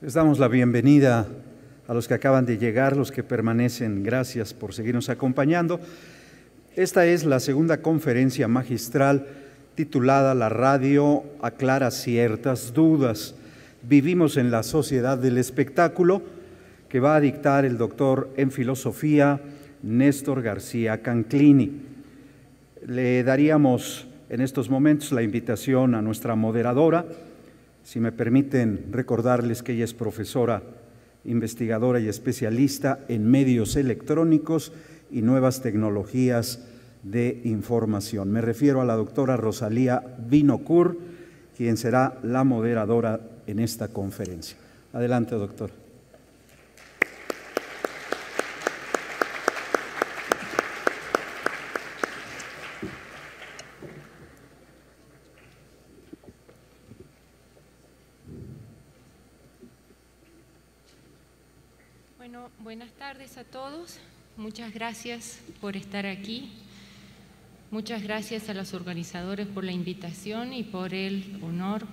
Les damos la bienvenida a los que acaban de llegar, los que permanecen. Gracias por seguirnos acompañando. Esta es la segunda conferencia magistral titulada La radio aclara ciertas dudas. Vivimos en la sociedad del espectáculo, que va a dictar el doctor en filosofía Néstor García Canclini. Le daríamos en estos momentos la invitación a nuestra moderadora. Si me permiten recordarles que ella es profesora, investigadora y especialista en medios electrónicos y nuevas tecnologías de información. Me refiero a la doctora Rosalía Binocur, quien será la moderadora en esta conferencia. Adelante, doctora. Bueno, buenas tardes a todos. Muchas gracias por estar aquí. Muchas gracias a los organizadores por la invitación y por el honor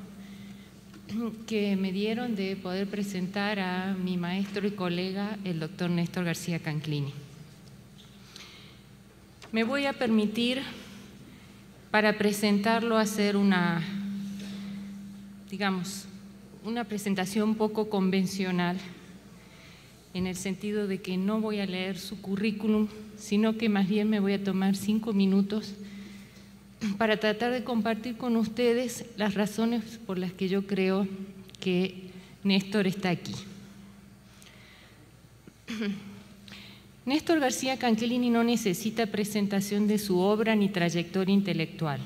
que me dieron de poder presentar a mi maestro y colega, el doctor Néstor García Canclini. Me voy a permitir, para presentarlo, hacer una presentación poco convencional, en el sentido de que no voy a leer su currículum, sino que más bien me voy a tomar 5 minutos para tratar de compartir con ustedes las razones por las que yo creo que Néstor está aquí. Néstor García Canclini no necesita presentación de su obra ni trayectoria intelectual.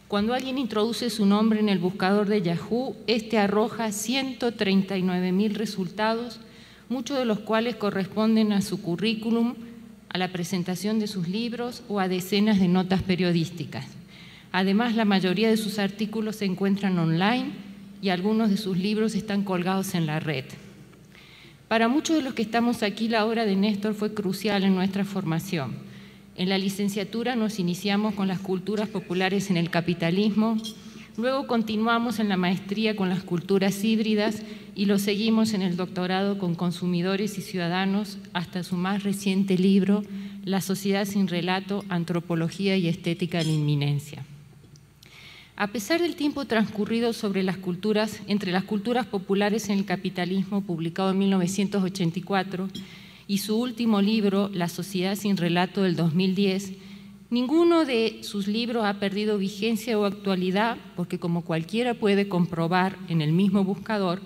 Cuando alguien introduce su nombre en el buscador de Yahoo, este arroja 139.000 resultados, muchos de los cuales corresponden a su currículum, a la presentación de sus libros o a decenas de notas periodísticas. Además, la mayoría de sus artículos se encuentran online y algunos de sus libros están colgados en la red. Para muchos de los que estamos aquí, la obra de Néstor fue crucial en nuestra formación. En la licenciatura nos iniciamos con las culturas populares en el capitalismo, luego continuamos en la maestría con las culturas híbridas y lo seguimos en el doctorado con consumidores y ciudadanos hasta su más reciente libro, La sociedad sin relato, antropología y estética de la inminencia. A pesar del tiempo transcurrido entre las culturas populares en el capitalismo, publicado en 1984, y su último libro, La sociedad sin relato, del 2010, ninguno de sus libros ha perdido vigencia o actualidad, porque como cualquiera puede comprobar en el mismo buscador,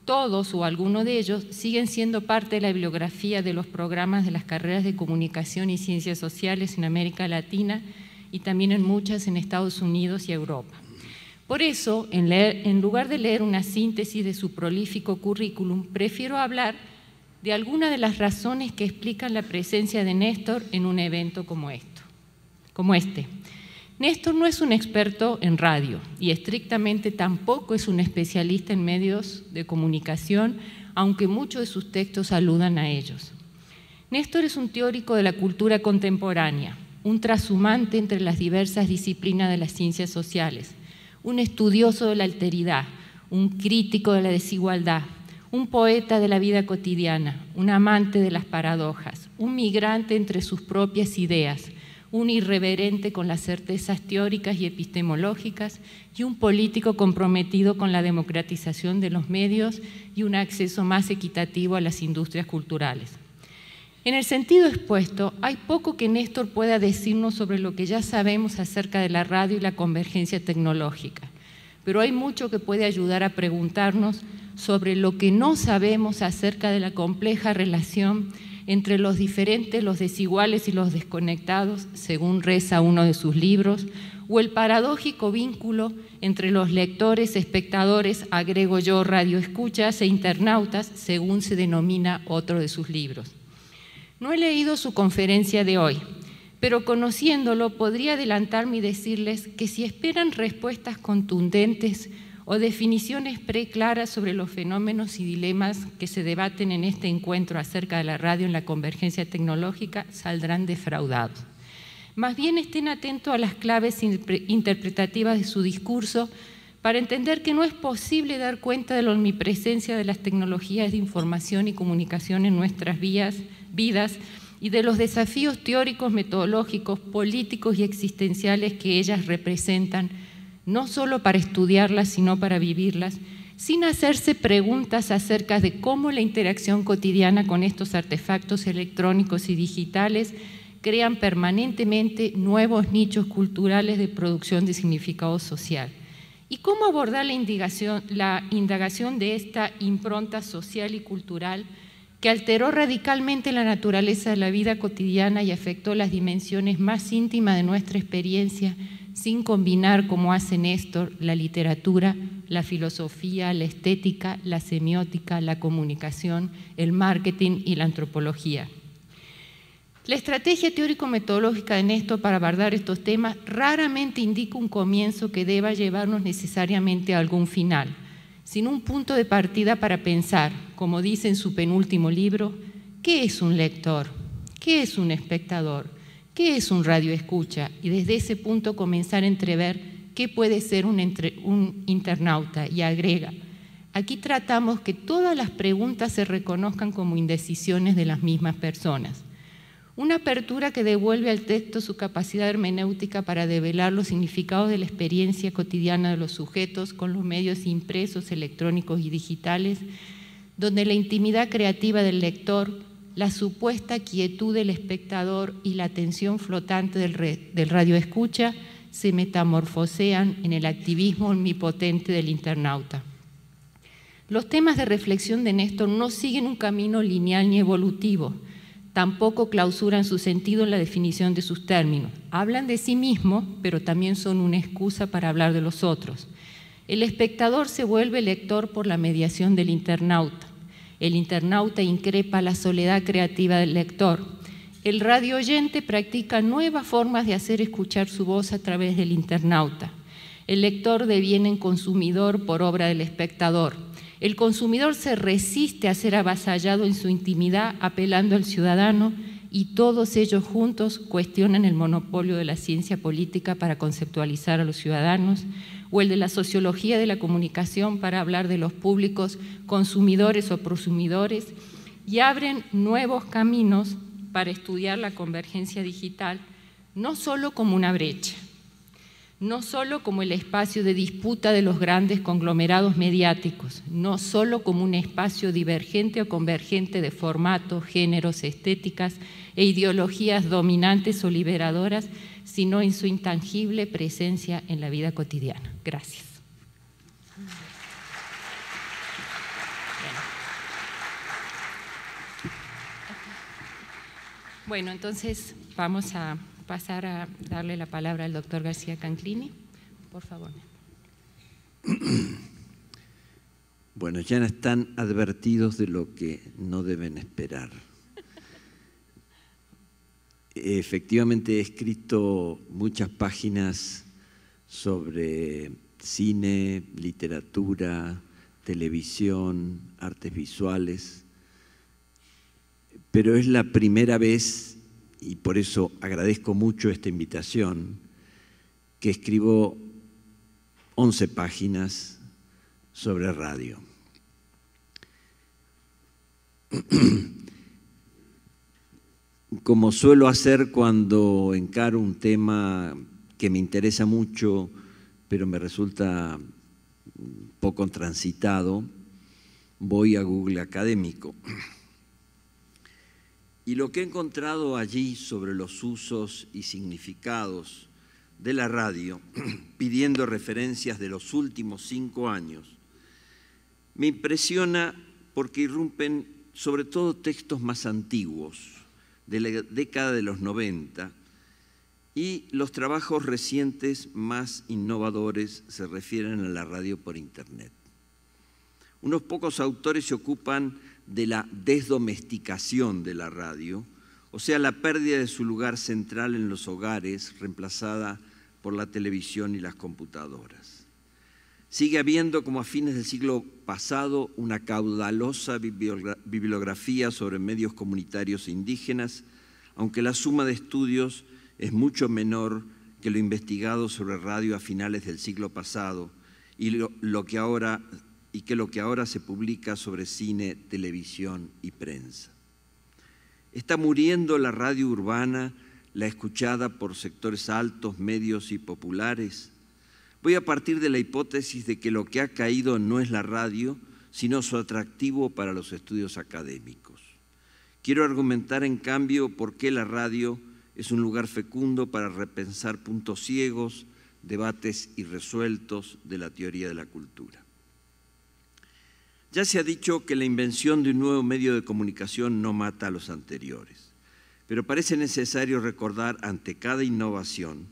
todos o algunos de ellos siguen siendo parte de la bibliografía de los programas de las carreras de comunicación y ciencias sociales en América Latina y también en muchas en Estados Unidos y Europa. Por eso, en lugar de leer una síntesis de su prolífico currículum, prefiero hablar de algunas de las razones que explican la presencia de Néstor en un evento como este. Néstor no es un experto en radio y estrictamente tampoco es un especialista en medios de comunicación, aunque muchos de sus textos aludan a ellos. Néstor es un teórico de la cultura contemporánea, un trashumante entre las diversas disciplinas de las ciencias sociales, un estudioso de la alteridad, un crítico de la desigualdad, un poeta de la vida cotidiana, un amante de las paradojas, un migrante entre sus propias ideas, un irreverente con las certezas teóricas y epistemológicas y un político comprometido con la democratización de los medios y un acceso más equitativo a las industrias culturales. En el sentido expuesto, hay poco que Néstor pueda decirnos sobre lo que ya sabemos acerca de la radio y la convergencia tecnológica, pero hay mucho que puede ayudar a preguntarnos sobre lo que no sabemos acerca de la compleja relación entre los diferentes, los desiguales y los desconectados, según reza uno de sus libros, o el paradójico vínculo entre los lectores, espectadores, agrego yo, radioescuchas e internautas, según se denomina otro de sus libros. No he leído su conferencia de hoy, pero conociéndolo podría adelantarme y decirles que si esperan respuestas contundentes o definiciones preclaras sobre los fenómenos y dilemas que se debaten en este encuentro acerca de la radio en la convergencia tecnológica, saldrán defraudados. Más bien estén atentos a las claves interpretativas de su discurso, para entender que no es posible dar cuenta de la omnipresencia de las tecnologías de información y comunicación en nuestras vidas y de los desafíos teóricos, metodológicos, políticos y existenciales que ellas representan, no solo para estudiarlas, sino para vivirlas, sin hacerse preguntas acerca de cómo la interacción cotidiana con estos artefactos electrónicos y digitales crean permanentemente nuevos nichos culturales de producción de significado social. ¿Y cómo abordar la indagación de esta impronta social y cultural que alteró radicalmente la naturaleza de la vida cotidiana y afectó las dimensiones más íntimas de nuestra experiencia, sin combinar, como hace Néstor, la literatura, la filosofía, la estética, la semiótica, la comunicación, el marketing y la antropología? La estrategia teórico-metodológica de Néstor para abordar estos temas raramente indica un comienzo que deba llevarnos necesariamente a algún final, sino un punto de partida para pensar, como dice en su penúltimo libro, ¿qué es un lector? ¿Qué es un espectador? ¿Qué es un radioescucha? Y desde ese punto comenzar a entrever qué puede ser un internauta, y agrega, aquí tratamos que todas las preguntas se reconozcan como indecisiones de las mismas personas. Una apertura que devuelve al texto su capacidad hermenéutica para develar los significados de la experiencia cotidiana de los sujetos con los medios impresos, electrónicos y digitales, donde la intimidad creativa del lector, la supuesta quietud del espectador y la atención flotante del radioescucha se metamorfosean en el activismo omnipotente del internauta. Los temas de reflexión de Néstor no siguen un camino lineal ni evolutivo, tampoco clausuran su sentido en la definición de sus términos. Hablan de sí mismos, pero también son una excusa para hablar de los otros. El espectador se vuelve lector por la mediación del internauta. El internauta increpa la soledad creativa del lector. El radioyente practica nuevas formas de hacer escuchar su voz a través del internauta. El lector deviene consumidor por obra del espectador. El consumidor se resiste a ser avasallado en su intimidad apelando al ciudadano, y todos ellos juntos cuestionan el monopolio de la ciencia política para conceptualizar a los ciudadanos o el de la sociología de la comunicación para hablar de los públicos consumidores o prosumidores, y abren nuevos caminos para estudiar la convergencia digital, no solo como una brecha, no solo como el espacio de disputa de los grandes conglomerados mediáticos, no solo como un espacio divergente o convergente de formatos, géneros, estéticas e ideologías dominantes o liberadoras, sino en su intangible presencia en la vida cotidiana. Gracias. Bueno, entonces vamos a pasar a darle la palabra al doctor García Canclini, por favor. Bueno, ya están advertidos de lo que no deben esperar. Efectivamente he escrito muchas páginas sobre cine, literatura, televisión, artes visuales, pero es la primera vez, y por eso agradezco mucho esta invitación, que escribo 11 páginas sobre radio. Como suelo hacer cuando encaro un tema que me interesa mucho, pero me resulta poco transitado, voy a Google Académico. Y lo que he encontrado allí sobre los usos y significados de la radio, pidiendo referencias de los últimos 5 años, me impresiona porque irrumpen sobre todo textos más antiguos, de la década de los 90, y los trabajos recientes más innovadores se refieren a la radio por Internet. Unos pocos autores se ocupan de la desdomesticación de la radio, o sea, la pérdida de su lugar central en los hogares, reemplazada por la televisión y las computadoras. Sigue habiendo, como a fines del siglo pasado, una caudalosa bibliografía sobre medios comunitarios e indígenas, aunque la suma de estudios es mucho menor que lo investigado sobre radio a finales del siglo pasado y que lo que ahora se publica sobre cine, televisión y prensa. Está muriendo la radio urbana, la escuchada por sectores altos, medios y populares. Voy a partir de la hipótesis de que lo que ha caído no es la radio, sino su atractivo para los estudios académicos. Quiero argumentar, en cambio, por qué la radio es un lugar fecundo para repensar puntos ciegos, debates irresueltos de la teoría de la cultura. Ya se ha dicho que la invención de un nuevo medio de comunicación no mata a los anteriores, pero parece necesario recordar ante cada innovación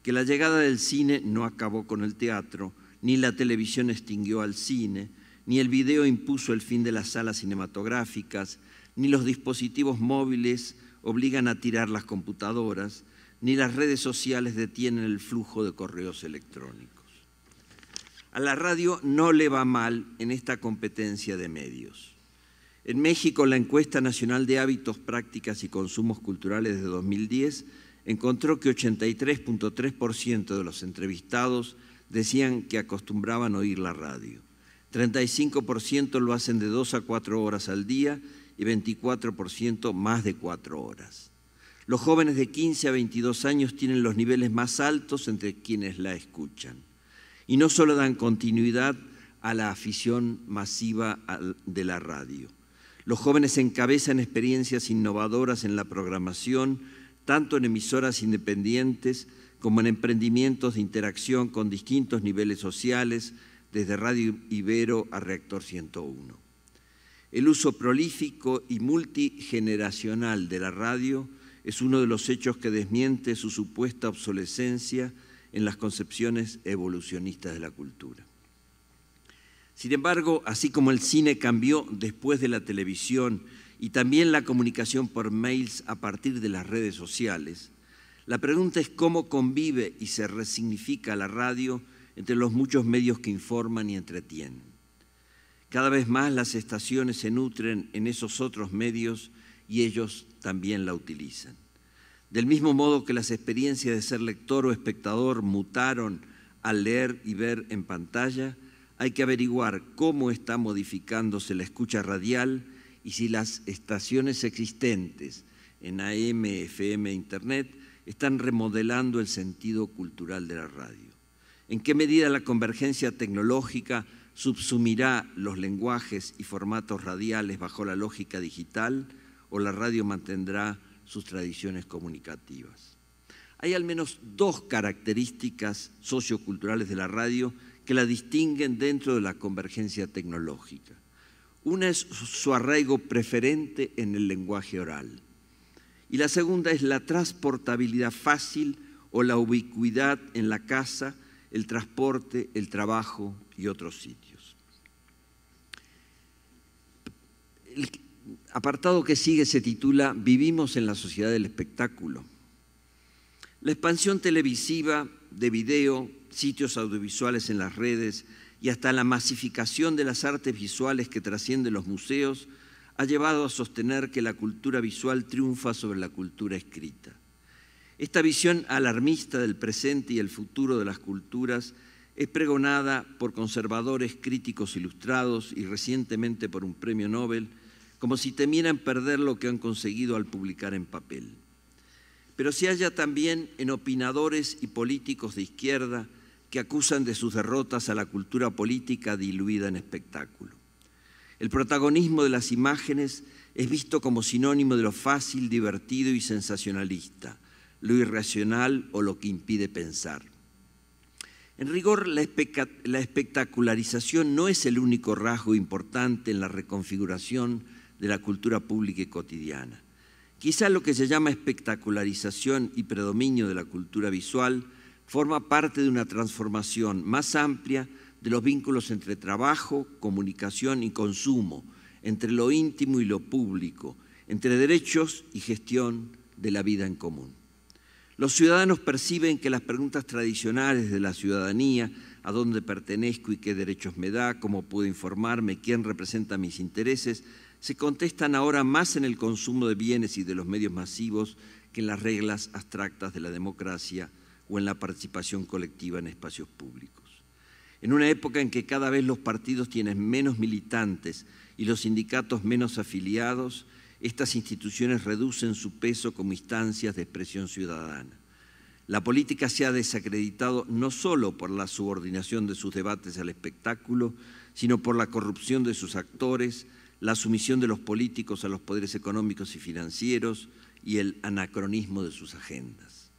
que la llegada del cine no acabó con el teatro, ni la televisión extinguió al cine, ni el video impuso el fin de las salas cinematográficas, ni los dispositivos móviles obligan a tirar las computadoras, ni las redes sociales detienen el flujo de correos electrónicos. A la radio no le va mal en esta competencia de medios. En México, la encuesta nacional de hábitos, prácticas y consumos culturales de 2010 encontró que 83.3% de los entrevistados decían que acostumbraban oír la radio. 35% lo hacen de 2 a 4 horas al día y 24% más de 4 horas. Los jóvenes de 15 a 22 años tienen los niveles más altos entre quienes la escuchan. Y no solo dan continuidad a la afición masiva de la radio. Los jóvenes encabezan experiencias innovadoras en la programación, tanto en emisoras independientes como en emprendimientos de interacción con distintos niveles sociales, desde Radio Ibero a Reactor 101. El uso prolífico y multigeneracional de la radio es uno de los hechos que desmiente su supuesta obsolescencia en las concepciones evolucionistas de la cultura. Sin embargo, así como el cine cambió después de la televisión y también la comunicación por mails a partir de las redes sociales, la pregunta es cómo convive y se resignifica la radio entre los muchos medios que informan y entretienen. Cada vez más las estaciones se nutren en esos otros medios y ellos también la utilizan. Del mismo modo que las experiencias de ser lector o espectador mutaron al leer y ver en pantalla, hay que averiguar cómo está modificándose la escucha radial y si las estaciones existentes en AM, FM e Internet están remodelando el sentido cultural de la radio. ¿En qué medida la convergencia tecnológica subsumirá los lenguajes y formatos radiales bajo la lógica digital o la radio mantendrá sus tradiciones comunicativas? Hay al menos 2 características socioculturales de la radio que la distinguen dentro de la convergencia tecnológica. Una es su arraigo preferente en el lenguaje oral y la segunda es la transportabilidad fácil o la ubicuidad en la casa, el transporte, el trabajo y otros sitios. El apartado que sigue se titula «Vivimos en la sociedad del espectáculo». La expansión televisiva, de video, sitios audiovisuales en las redes y hasta la masificación de las artes visuales que trascienden los museos ha llevado a sostener que la cultura visual triunfa sobre la cultura escrita. Esta visión alarmista del presente y el futuro de las culturas es pregonada por conservadores, críticos ilustrados y recientemente por un premio Nobel, como si temieran perder lo que han conseguido al publicar en papel. Pero se halla también en opinadores y políticos de izquierda que acusan de sus derrotas a la cultura política diluida en espectáculo. El protagonismo de las imágenes es visto como sinónimo de lo fácil, divertido y sensacionalista, lo irracional o lo que impide pensar. En rigor, la espectacularización no es el único rasgo importante en la reconfiguración de la cultura pública y cotidiana. Quizá lo que se llama espectacularización y predominio de la cultura visual forma parte de una transformación más amplia de los vínculos entre trabajo, comunicación y consumo, entre lo íntimo y lo público, entre derechos y gestión de la vida en común. Los ciudadanos perciben que las preguntas tradicionales de la ciudadanía, a dónde pertenezco y qué derechos me da, cómo puedo informarme, quién representa mis intereses, se contestan ahora más en el consumo de bienes y de los medios masivos que en las reglas abstractas de la democracia o en la participación colectiva en espacios públicos. En una época en que cada vez los partidos tienen menos militantes y los sindicatos menos afiliados, estas instituciones reducen su peso como instancias de expresión ciudadana. La política se ha desacreditado no solo por la subordinación de sus debates al espectáculo, sino por la corrupción de sus actores, la sumisión de los políticos a los poderes económicos y financieros y el anacronismo de sus agendas.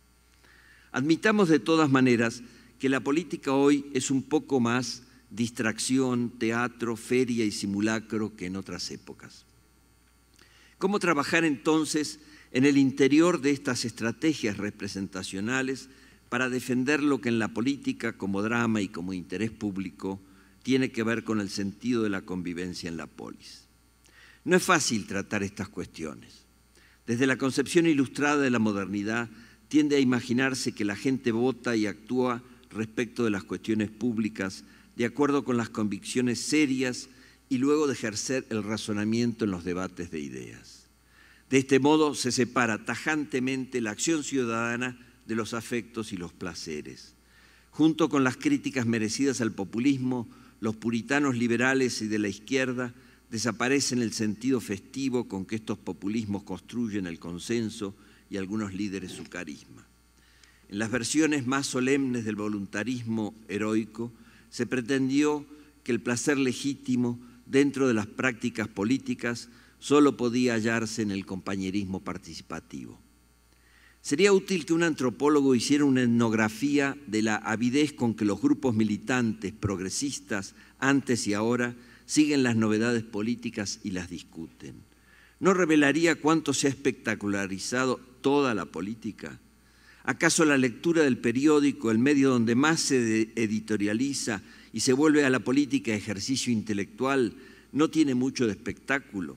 Admitamos de todas maneras que la política hoy es un poco más distracción, teatro, feria y simulacro que en otras épocas. ¿Cómo trabajar entonces en el interior de estas estrategias representacionales para defender lo que en la política como drama y como interés público tiene que ver con el sentido de la convivencia en la polis? No es fácil tratar estas cuestiones. Desde la concepción ilustrada de la modernidad tiende a imaginarse que la gente vota y actúa respecto de las cuestiones públicas de acuerdo con las convicciones serias y luego de ejercer el razonamiento en los debates de ideas. De este modo se separa tajantemente la acción ciudadana de los afectos y los placeres. Junto con las críticas merecidas al populismo, los puritanos liberales y de la izquierda desaparecen el sentido festivo con que estos populismos construyen el consenso y algunos líderes su carisma. En las versiones más solemnes del voluntarismo heroico se pretendió que el placer legítimo dentro de las prácticas políticas solo podía hallarse en el compañerismo participativo. Sería útil que un antropólogo hiciera una etnografía de la avidez con que los grupos militantes progresistas antes y ahora siguen las novedades políticas y las discuten. ¿No revelaría cuánto se ha espectacularizado toda la política? ¿Acaso la lectura del periódico, el medio donde más se editorializa y se vuelve a la política ejercicio intelectual, no tiene mucho de espectáculo?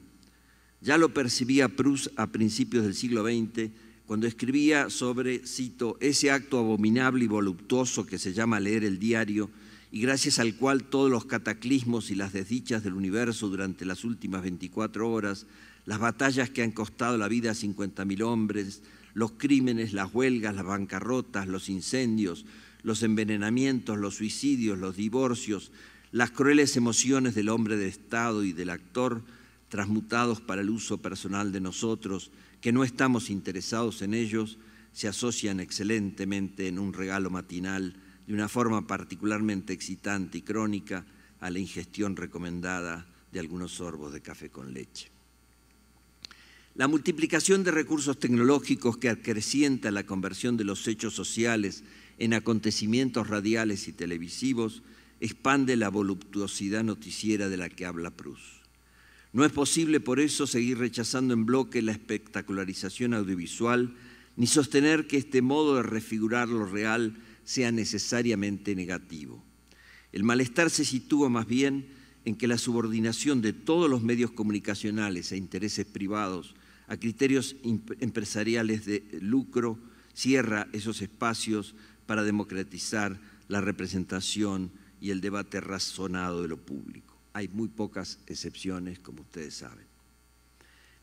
Ya lo percibía Proust a principios del siglo XX, cuando escribía sobre, cito, ese acto abominable y voluptuoso que se llama leer el diario y gracias al cual todos los cataclismos y las desdichas del universo durante las últimas 24 horas, las batallas que han costado la vida a 50.000 hombres, los crímenes, las huelgas, las bancarrotas, los incendios, los envenenamientos, los suicidios, los divorcios, las crueles emociones del hombre de Estado y del actor, transmutados para el uso personal de nosotros, que no estamos interesados en ellos, se asocian excelentemente en un regalo matinal de una forma particularmente excitante y crónica a la ingestión recomendada de algunos sorbos de café con leche. La multiplicación de recursos tecnológicos que acrecienta la conversión de los hechos sociales en acontecimientos radiales y televisivos expande la voluptuosidad noticiera de la que habla Proust. No es posible por eso seguir rechazando en bloque la espectacularización audiovisual ni sostener que este modo de refigurar lo real sea necesariamente negativo. El malestar se sitúa más bien en que la subordinación de todos los medios comunicacionales a intereses privados, a criterios empresariales de lucro, cierra esos espacios para democratizar la representación y el debate razonado de lo público. Hay muy pocas excepciones, como ustedes saben.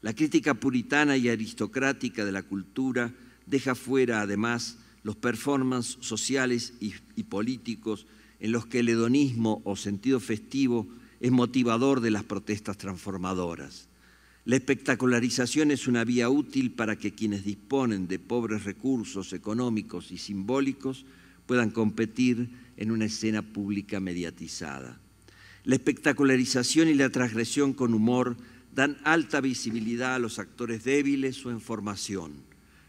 La crítica puritana y aristocrática de la cultura deja fuera, además, los performances sociales y políticos en los que el hedonismo o sentido festivo es motivador de las protestas transformadoras. La espectacularización es una vía útil para que quienes disponen de pobres recursos económicos y simbólicos puedan competir en una escena pública mediatizada. La espectacularización y la transgresión con humor dan alta visibilidad a los actores débiles o en formación.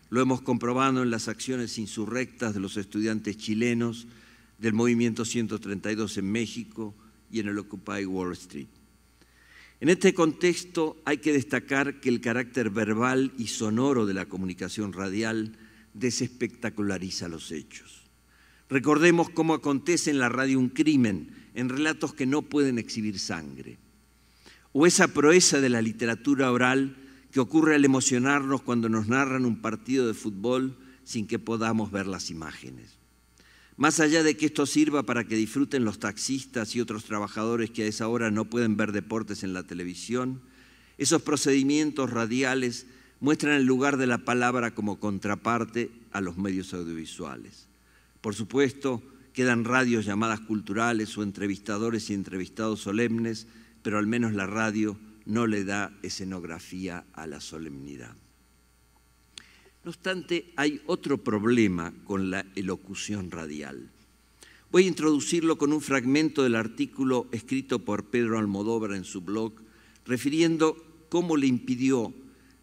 Lo hemos comprobado en las acciones insurrectas de los estudiantes chilenos, del Movimiento 132 en México y en el Occupy Wall Street. En este contexto hay que destacar que el carácter verbal y sonoro de la comunicación radial desespectaculariza los hechos. Recordemos cómo acontece en la radio un crimen, en relatos que no pueden exhibir sangre. O esa proeza de la literatura oral que ocurre al emocionarnos cuando nos narran un partido de fútbol sin que podamos ver las imágenes. Más allá de que esto sirva para que disfruten los taxistas y otros trabajadores que a esa hora no pueden ver deportes en la televisión, esos procedimientos radiales muestran el lugar de la palabra como contraparte a los medios audiovisuales. Por supuesto quedan radios llamadas culturales o entrevistadores y entrevistados solemnes, pero al menos la radio no le da escenografía a la solemnidad. No obstante, hay otro problema con la elocución radial. Voy a introducirlo con un fragmento del artículo escrito por Pedro Almodóvar en su blog, refiriendo cómo le impidió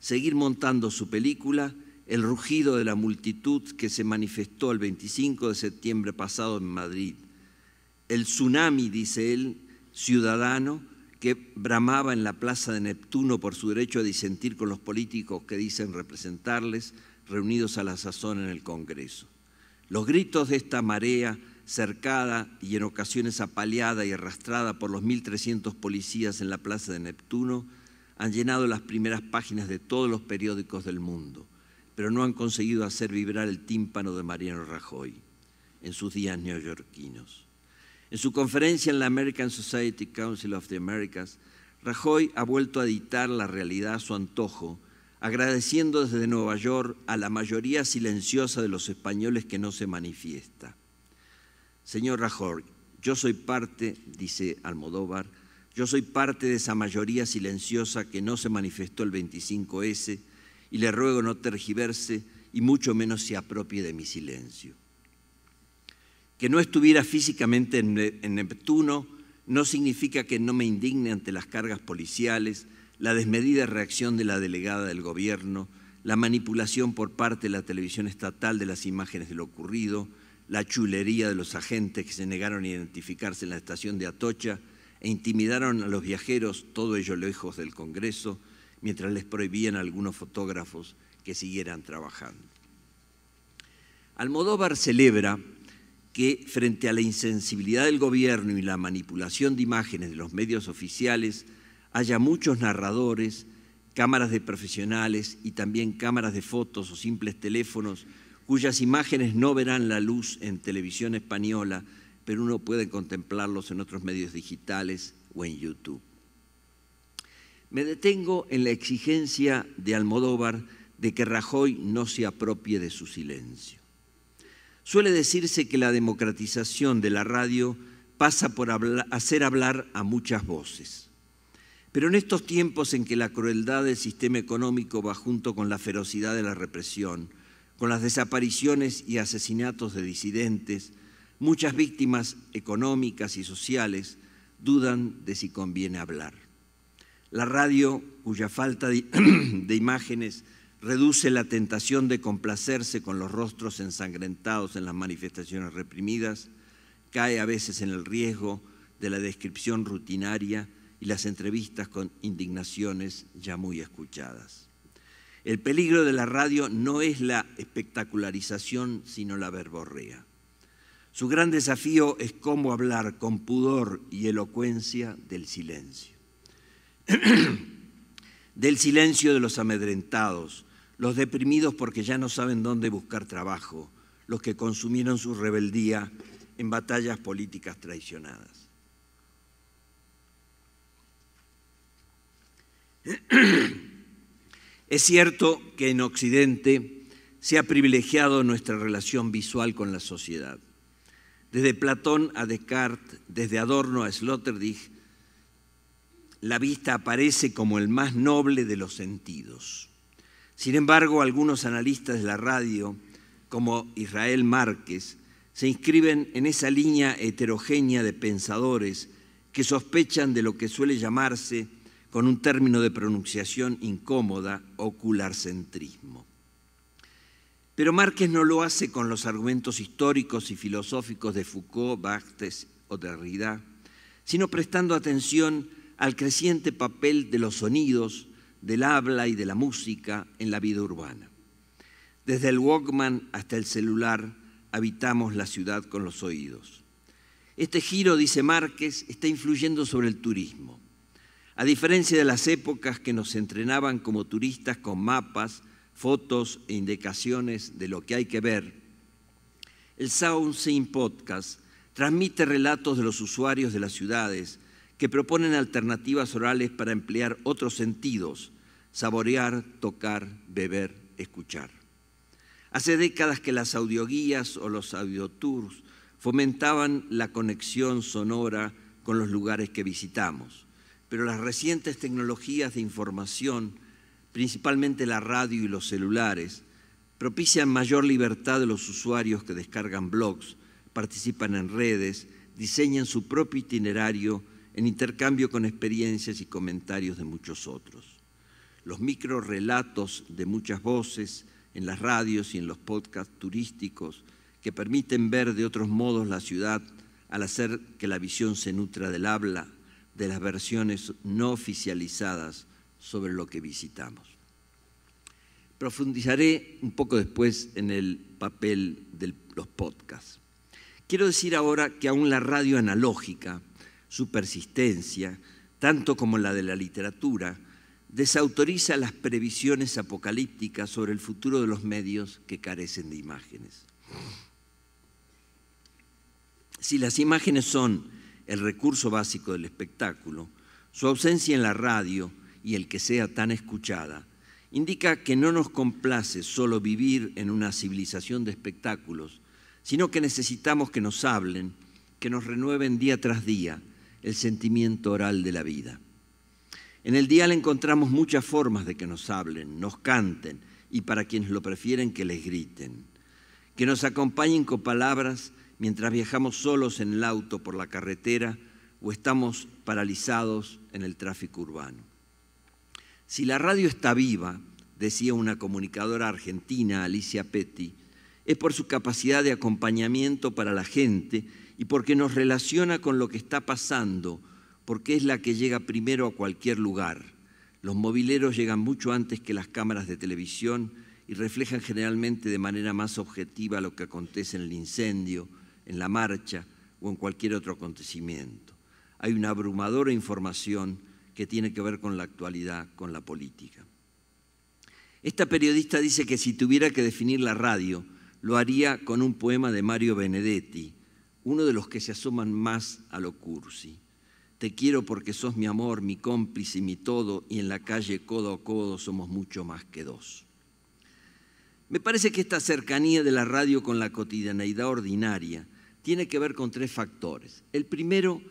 seguir montando su película el rugido de la multitud que se manifestó el 25 de septiembre pasado en Madrid. El tsunami, dice él, ciudadano, que bramaba en la plaza de Neptuno por su derecho a disentir con los políticos que dicen representarles, reunidos a la sazón en el Congreso. Los gritos de esta marea, cercada y en ocasiones apaleada y arrastrada por los 1.300 policías en la plaza de Neptuno, han llenado las primeras páginas de todos los periódicos del mundo, pero no han conseguido hacer vibrar el tímpano de Mariano Rajoy en sus días neoyorquinos. En su conferencia en la American Society Council of the Americas, Rajoy ha vuelto a editar la realidad a su antojo, agradeciendo desde Nueva York a la mayoría silenciosa de los españoles que no se manifiesta. Señor Rajoy, yo soy parte, dice Almodóvar, yo soy parte de esa mayoría silenciosa que no se manifestó el 25S y le ruego no tergiverse y mucho menos se apropie de mi silencio. Que no estuviera físicamente en Neptuno no significa que no me indigne ante las cargas policiales, la desmedida reacción de la delegada del gobierno, la manipulación por parte de la televisión estatal de las imágenes de lo ocurrido, la chulería de los agentes que se negaron a identificarse en la estación de Atocha e intimidaron a los viajeros, todo ello lejos del Congreso, mientras les prohibían a algunos fotógrafos que siguieran trabajando. Almodóvar celebra que frente a la insensibilidad del gobierno y la manipulación de imágenes de los medios oficiales, haya muchos narradores, cámaras de profesionales y también cámaras de fotos o simples teléfonos cuyas imágenes no verán la luz en televisión española, pero uno puede contemplarlos en otros medios digitales o en YouTube. Me detengo en la exigencia de Almodóvar de que Rajoy no se apropie de su silencio. Suele decirse que la democratización de la radio pasa por hacer hablar a muchas voces. Pero en estos tiempos en que la crueldad del sistema económico va junto con la ferocidad de la represión, con las desapariciones y asesinatos de disidentes, muchas víctimas económicas y sociales dudan de si conviene hablar. La radio, cuya falta de imágenes reduce la tentación de complacerse con los rostros ensangrentados en las manifestaciones reprimidas, cae a veces en el riesgo de la descripción rutinaria y las entrevistas con indignaciones ya muy escuchadas. El peligro de la radio no es la espectacularización, sino la verborrea. Su gran desafío es cómo hablar con pudor y elocuencia del silencio. Del silencio de los amedrentados, los deprimidos porque ya no saben dónde buscar trabajo, los que consumieron su rebeldía en batallas políticas traicionadas. Es cierto que en Occidente se ha privilegiado nuestra relación visual con la sociedad. Desde Platón a Descartes, desde Adorno a Sloterdijk, la vista aparece como el más noble de los sentidos. Sin embargo, algunos analistas de la radio, como Israel Márquez, se inscriben en esa línea heterogénea de pensadores que sospechan de lo que suele llamarse, con un término de pronunciación incómoda, ocularcentrismo. Pero Márquez no lo hace con los argumentos históricos y filosóficos de Foucault, Barthes o Derrida, sino prestando atención al creciente papel de los sonidos, del habla y de la música en la vida urbana. Desde el Walkman hasta el celular, habitamos la ciudad con los oídos. Este giro, dice Márquez, está influyendo sobre el turismo. A diferencia de las épocas que nos entrenaban como turistas con mapas, fotos e indicaciones de lo que hay que ver, el SoundScene Podcast transmite relatos de los usuarios de las ciudades que proponen alternativas orales para emplear otros sentidos, saborear, tocar, beber, escuchar. Hace décadas que las audioguías o los audiotours fomentaban la conexión sonora con los lugares que visitamos, pero las recientes tecnologías de información, principalmente la radio y los celulares, propician mayor libertad de los usuarios que descargan blogs, participan en redes, diseñan su propio itinerario en intercambio con experiencias y comentarios de muchos otros. Los microrelatos de muchas voces en las radios y en los podcasts turísticos que permiten ver de otros modos la ciudad al hacer que la visión se nutra del habla, de las versiones no oficializadas sobre lo que visitamos. Profundizaré un poco después en el papel de los podcasts. Quiero decir ahora que aún la radio analógica, su persistencia, tanto como la de la literatura, desautoriza las previsiones apocalípticas sobre el futuro de los medios que carecen de imágenes. Si las imágenes son el recurso básico del espectáculo, su ausencia en la radio y el que sea tan escuchada indica que no nos complace solo vivir en una civilización de espectáculos, sino que necesitamos que nos hablen, que nos renueven día tras día el sentimiento oral de la vida. En el dial encontramos muchas formas de que nos hablen, nos canten y para quienes lo prefieren que les griten, que nos acompañen con palabras mientras viajamos solos en el auto por la carretera o estamos paralizados en el tráfico urbano. Si la radio está viva, decía una comunicadora argentina, Alicia Petty, es por su capacidad de acompañamiento para la gente y porque nos relaciona con lo que está pasando, porque es la que llega primero a cualquier lugar. Los mobileros llegan mucho antes que las cámaras de televisión y reflejan generalmente de manera más objetiva lo que acontece en el incendio, en la marcha o en cualquier otro acontecimiento. Hay una abrumadora información que tiene que ver con la actualidad, con la política. Esta periodista dice que si tuviera que definir la radio, lo haría con un poema de Mario Benedetti, uno de los que se asoman más a lo cursi. Te quiero porque sos mi amor, mi cómplice y mi todo, y en la calle codo a codo somos mucho más que dos. Me parece que esta cercanía de la radio con la cotidianeidad ordinaria tiene que ver con tres factores. El primero,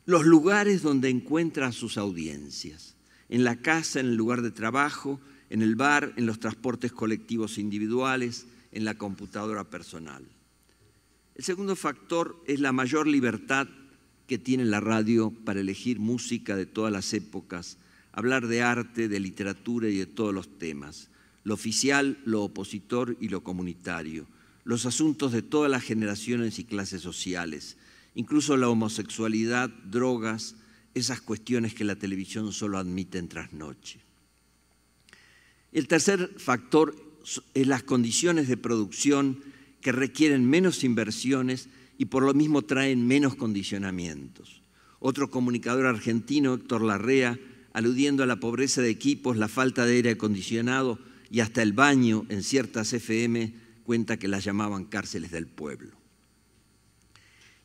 los lugares donde encuentra a sus audiencias. En la casa, en el lugar de trabajo, en el bar, en los transportes colectivos individuales, en la computadora personal. El segundo factor es la mayor libertad que tiene la radio para elegir música de todas las épocas, hablar de arte, de literatura y de todos los temas, lo oficial, lo opositor y lo comunitario, los asuntos de todas las generaciones y clases sociales, incluso la homosexualidad, drogas, esas cuestiones que la televisión solo admite en trasnoche. El tercer factor es las condiciones de producción que requieren menos inversiones y por lo mismo traen menos condicionamientos. Otro comunicador argentino, Héctor Larrea, aludiendo a la pobreza de equipos, la falta de aire acondicionado y hasta el baño en ciertas FM, cuenta que las llamaban cárceles del pueblo.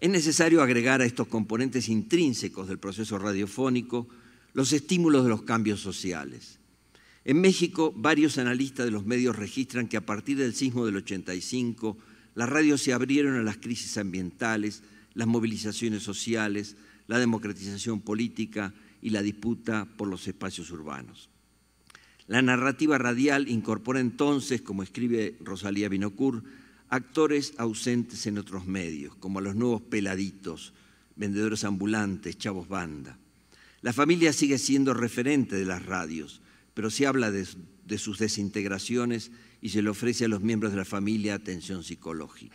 Es necesario agregar a estos componentes intrínsecos del proceso radiofónico los estímulos de los cambios sociales. En México, varios analistas de los medios registran que a partir del sismo del 85, las radios se abrieron a las crisis ambientales, las movilizaciones sociales, la democratización política y la disputa por los espacios urbanos. La narrativa radial incorpora entonces, como escribe Rosalía Binocur, actores ausentes en otros medios, como los nuevos peladitos, vendedores ambulantes, chavos banda. La familia sigue siendo referente de las radios, pero se habla de sus desintegraciones y se le ofrece a los miembros de la familia atención psicológica.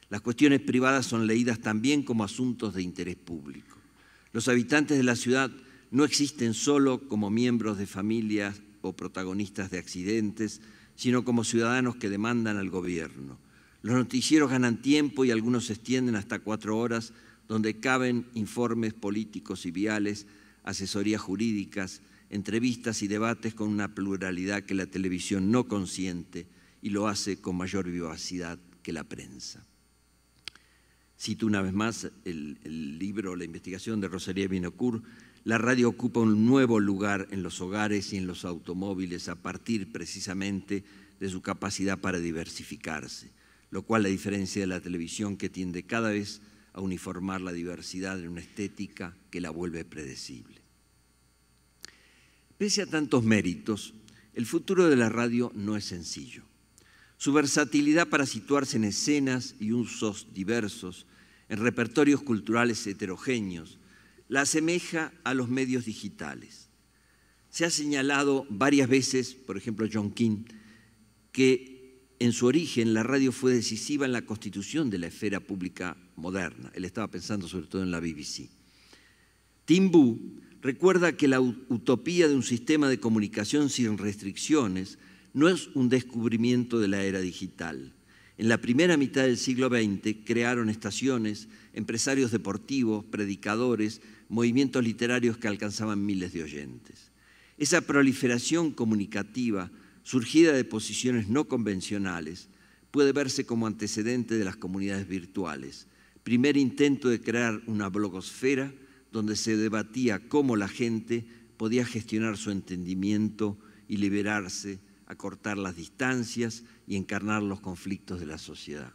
Las cuestiones privadas son leídas también como asuntos de interés público. Los habitantes de la ciudad no existen solo como miembros de familias o protagonistas de accidentes, sino como ciudadanos que demandan al gobierno. Los noticieros ganan tiempo y algunos se extienden hasta 4 horas, donde caben informes políticos y viales, asesorías jurídicas, entrevistas y debates con una pluralidad que la televisión no consiente y lo hace con mayor vivacidad que la prensa. Cito una vez más el libro, la investigación de Rosalía Binocur. La radio ocupa un nuevo lugar en los hogares y en los automóviles a partir precisamente de su capacidad para diversificarse. lo cual, a diferencia de la televisión, que tiende cada vez a uniformar la diversidad en una estética que la vuelve predecible. Pese a tantos méritos, el futuro de la radio no es sencillo. Su versatilidad para situarse en escenas y usos diversos, en repertorios culturales heterogéneos, la asemeja a los medios digitales. Se ha señalado varias veces, por ejemplo John King, que en su origen la radio fue decisiva en la constitución de la esfera pública moderna. Él estaba pensando sobre todo en la BBC. Tim Boo recuerda que la utopía de un sistema de comunicación sin restricciones no es un descubrimiento de la era digital. En la primera mitad del siglo XX crearon estaciones, empresarios deportivos, predicadores, movimientos literarios que alcanzaban miles de oyentes. Esa proliferación comunicativa, surgida de posiciones no convencionales, puede verse como antecedente de las comunidades virtuales, primer intento de crear una blogosfera donde se debatía cómo la gente podía gestionar su entendimiento y liberarse, acortar las distancias y encarar los conflictos de la sociedad.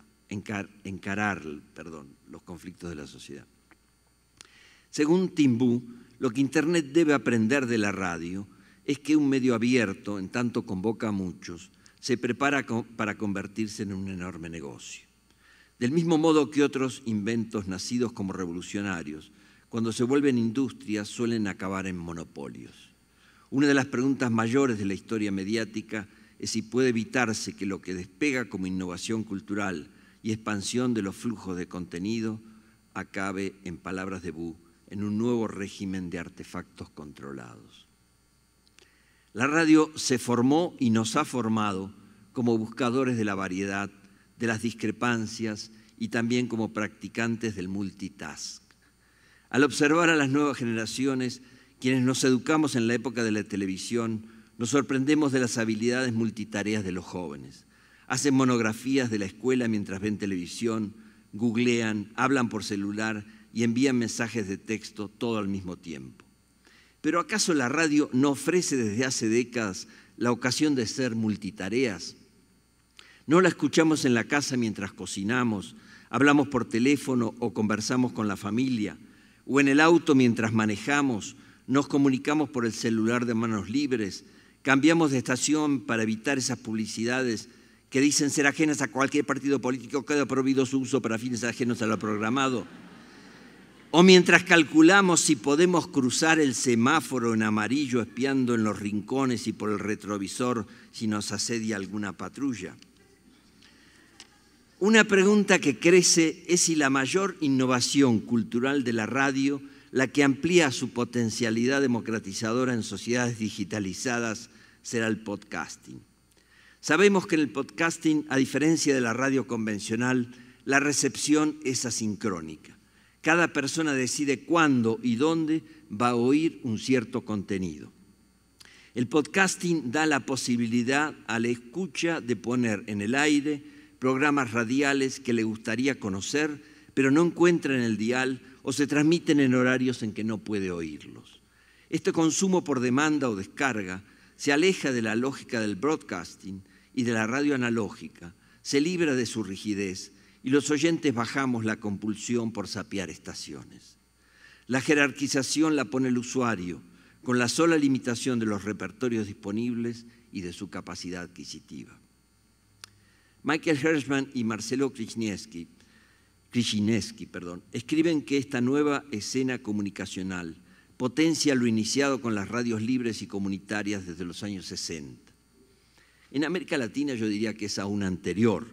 Los conflictos de la sociedad. Según Tim Boo, lo que Internet debe aprender de la radio es que un medio abierto, en tanto convoca a muchos, se prepara para convertirse en un enorme negocio. Del mismo modo que otros inventos nacidos como revolucionarios, cuando se vuelven industrias suelen acabar en monopolios. Una de las preguntas mayores de la historia mediática es si puede evitarse que lo que despega como innovación cultural y expansión de los flujos de contenido acabe, en palabras de Boo, en un nuevo régimen de artefactos controlados. La radio se formó y nos ha formado como buscadores de la variedad, de las discrepancias y también como practicantes del multitask. Al observar a las nuevas generaciones, quienes nos educamos en la época de la televisión, nos sorprendemos de las habilidades multitareas de los jóvenes. Hacen monografías de la escuela mientras ven televisión, googlean, hablan por celular y envían mensajes de texto todo al mismo tiempo. ¿Pero acaso la radio no ofrece desde hace décadas la ocasión de ser multitareas? ¿No la escuchamos en la casa mientras cocinamos, hablamos por teléfono o conversamos con la familia? ¿O en el auto mientras manejamos, nos comunicamos por el celular de manos libres, cambiamos de estación para evitar esas publicidades que dicen ser ajenas a cualquier partido político, queda prohibido su uso para fines ajenos a lo programado? O mientras calculamos si podemos cruzar el semáforo en amarillo espiando en los rincones y por el retrovisor si nos asedia alguna patrulla. Una pregunta que crece es si la mayor innovación cultural de la radio, la que amplía su potencialidad democratizadora en sociedades digitalizadas, será el podcasting. Sabemos que en el podcasting, a diferencia de la radio convencional, la recepción es asincrónica. Cada persona decide cuándo y dónde va a oír un cierto contenido. El podcasting da la posibilidad a la escucha de poner en el aire programas radiales que le gustaría conocer, pero no encuentra en el dial o se transmiten en horarios en que no puede oírlos. Este consumo por demanda o descarga se aleja de la lógica del broadcasting y de la radio analógica, se libra de su rigidez y los oyentes bajamos la compulsión por zapear estaciones. La jerarquización la pone el usuario, con la sola limitación de los repertorios disponibles y de su capacidad adquisitiva. Michael Hershman y Marcelo Krzyzewski escriben que esta nueva escena comunicacional potencia lo iniciado con las radios libres y comunitarias desde los años 60. En América Latina yo diría que es aún anterior.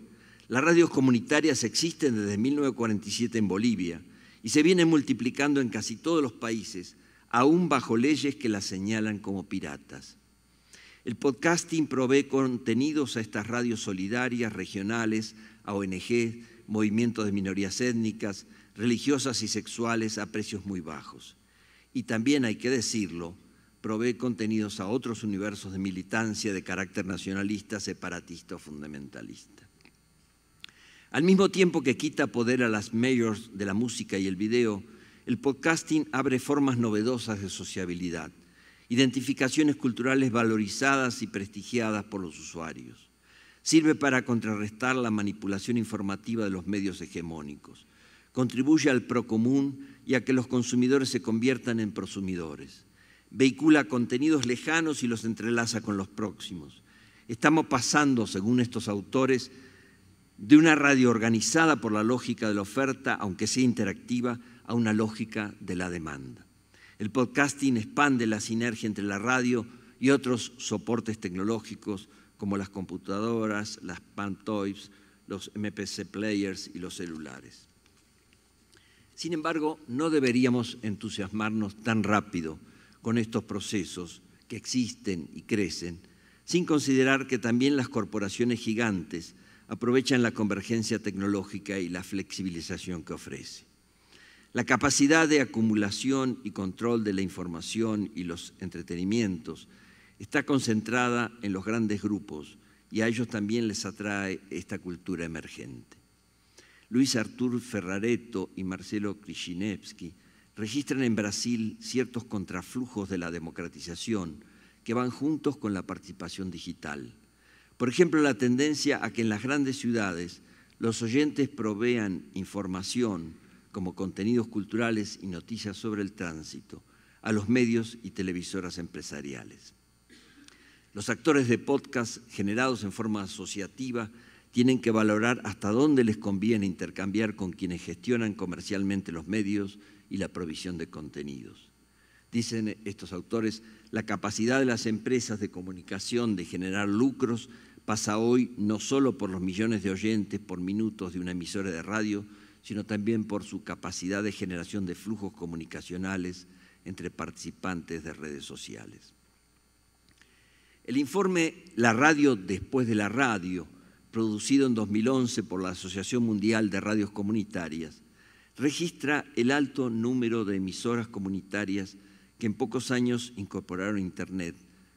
Las radios comunitarias existen desde 1947 en Bolivia y se vienen multiplicando en casi todos los países, aún bajo leyes que las señalan como piratas. El podcasting provee contenidos a estas radios solidarias, regionales, a ONG, movimientos de minorías étnicas, religiosas y sexuales a precios muy bajos. Y también, hay que decirlo, provee contenidos a otros universos de militancia de carácter nacionalista, separatista o fundamentalista. Al mismo tiempo que quita poder a las mayors de la música y el video, el podcasting abre formas novedosas de sociabilidad, identificaciones culturales valorizadas y prestigiadas por los usuarios. Sirve para contrarrestar la manipulación informativa de los medios hegemónicos. Contribuye al procomún y a que los consumidores se conviertan en prosumidores. Vehicula contenidos lejanos y los entrelaza con los próximos. Estamos pasando, según estos autores, de una radio organizada por la lógica de la oferta, aunque sea interactiva, a una lógica de la demanda. El podcasting expande la sinergia entre la radio y otros soportes tecnológicos como las computadoras, las Palm Toys, los MPC players y los celulares. Sin embargo, no deberíamos entusiasmarnos tan rápido con estos procesos que existen y crecen, sin considerar que también las corporaciones gigantes aprovechan la convergencia tecnológica y la flexibilización que ofrece. La capacidad de acumulación y control de la información y los entretenimientos está concentrada en los grandes grupos y a ellos también les atrae esta cultura emergente. Luis Artur Ferrareto y Marcelo Krzyzewski registran en Brasil ciertos contraflujos de la democratización que van juntos con la participación digital. Por ejemplo, la tendencia a que en las grandes ciudades los oyentes provean información como contenidos culturales y noticias sobre el tránsito a los medios y televisoras empresariales. Los actores de podcast generados en forma asociativa tienen que valorar hasta dónde les conviene intercambiar con quienes gestionan comercialmente los medios y la provisión de contenidos. Dicen estos autores, la capacidad de las empresas de comunicación de generar lucros pasa hoy no solo por los millones de oyentes por minutos de una emisora de radio, sino también por su capacidad de generación de flujos comunicacionales entre participantes de redes sociales. El informe La radio después de la radio, producido en 2011 por la Asociación Mundial de Radios Comunitarias, registra el alto número de emisoras comunitarias que en pocos años incorporaron Internet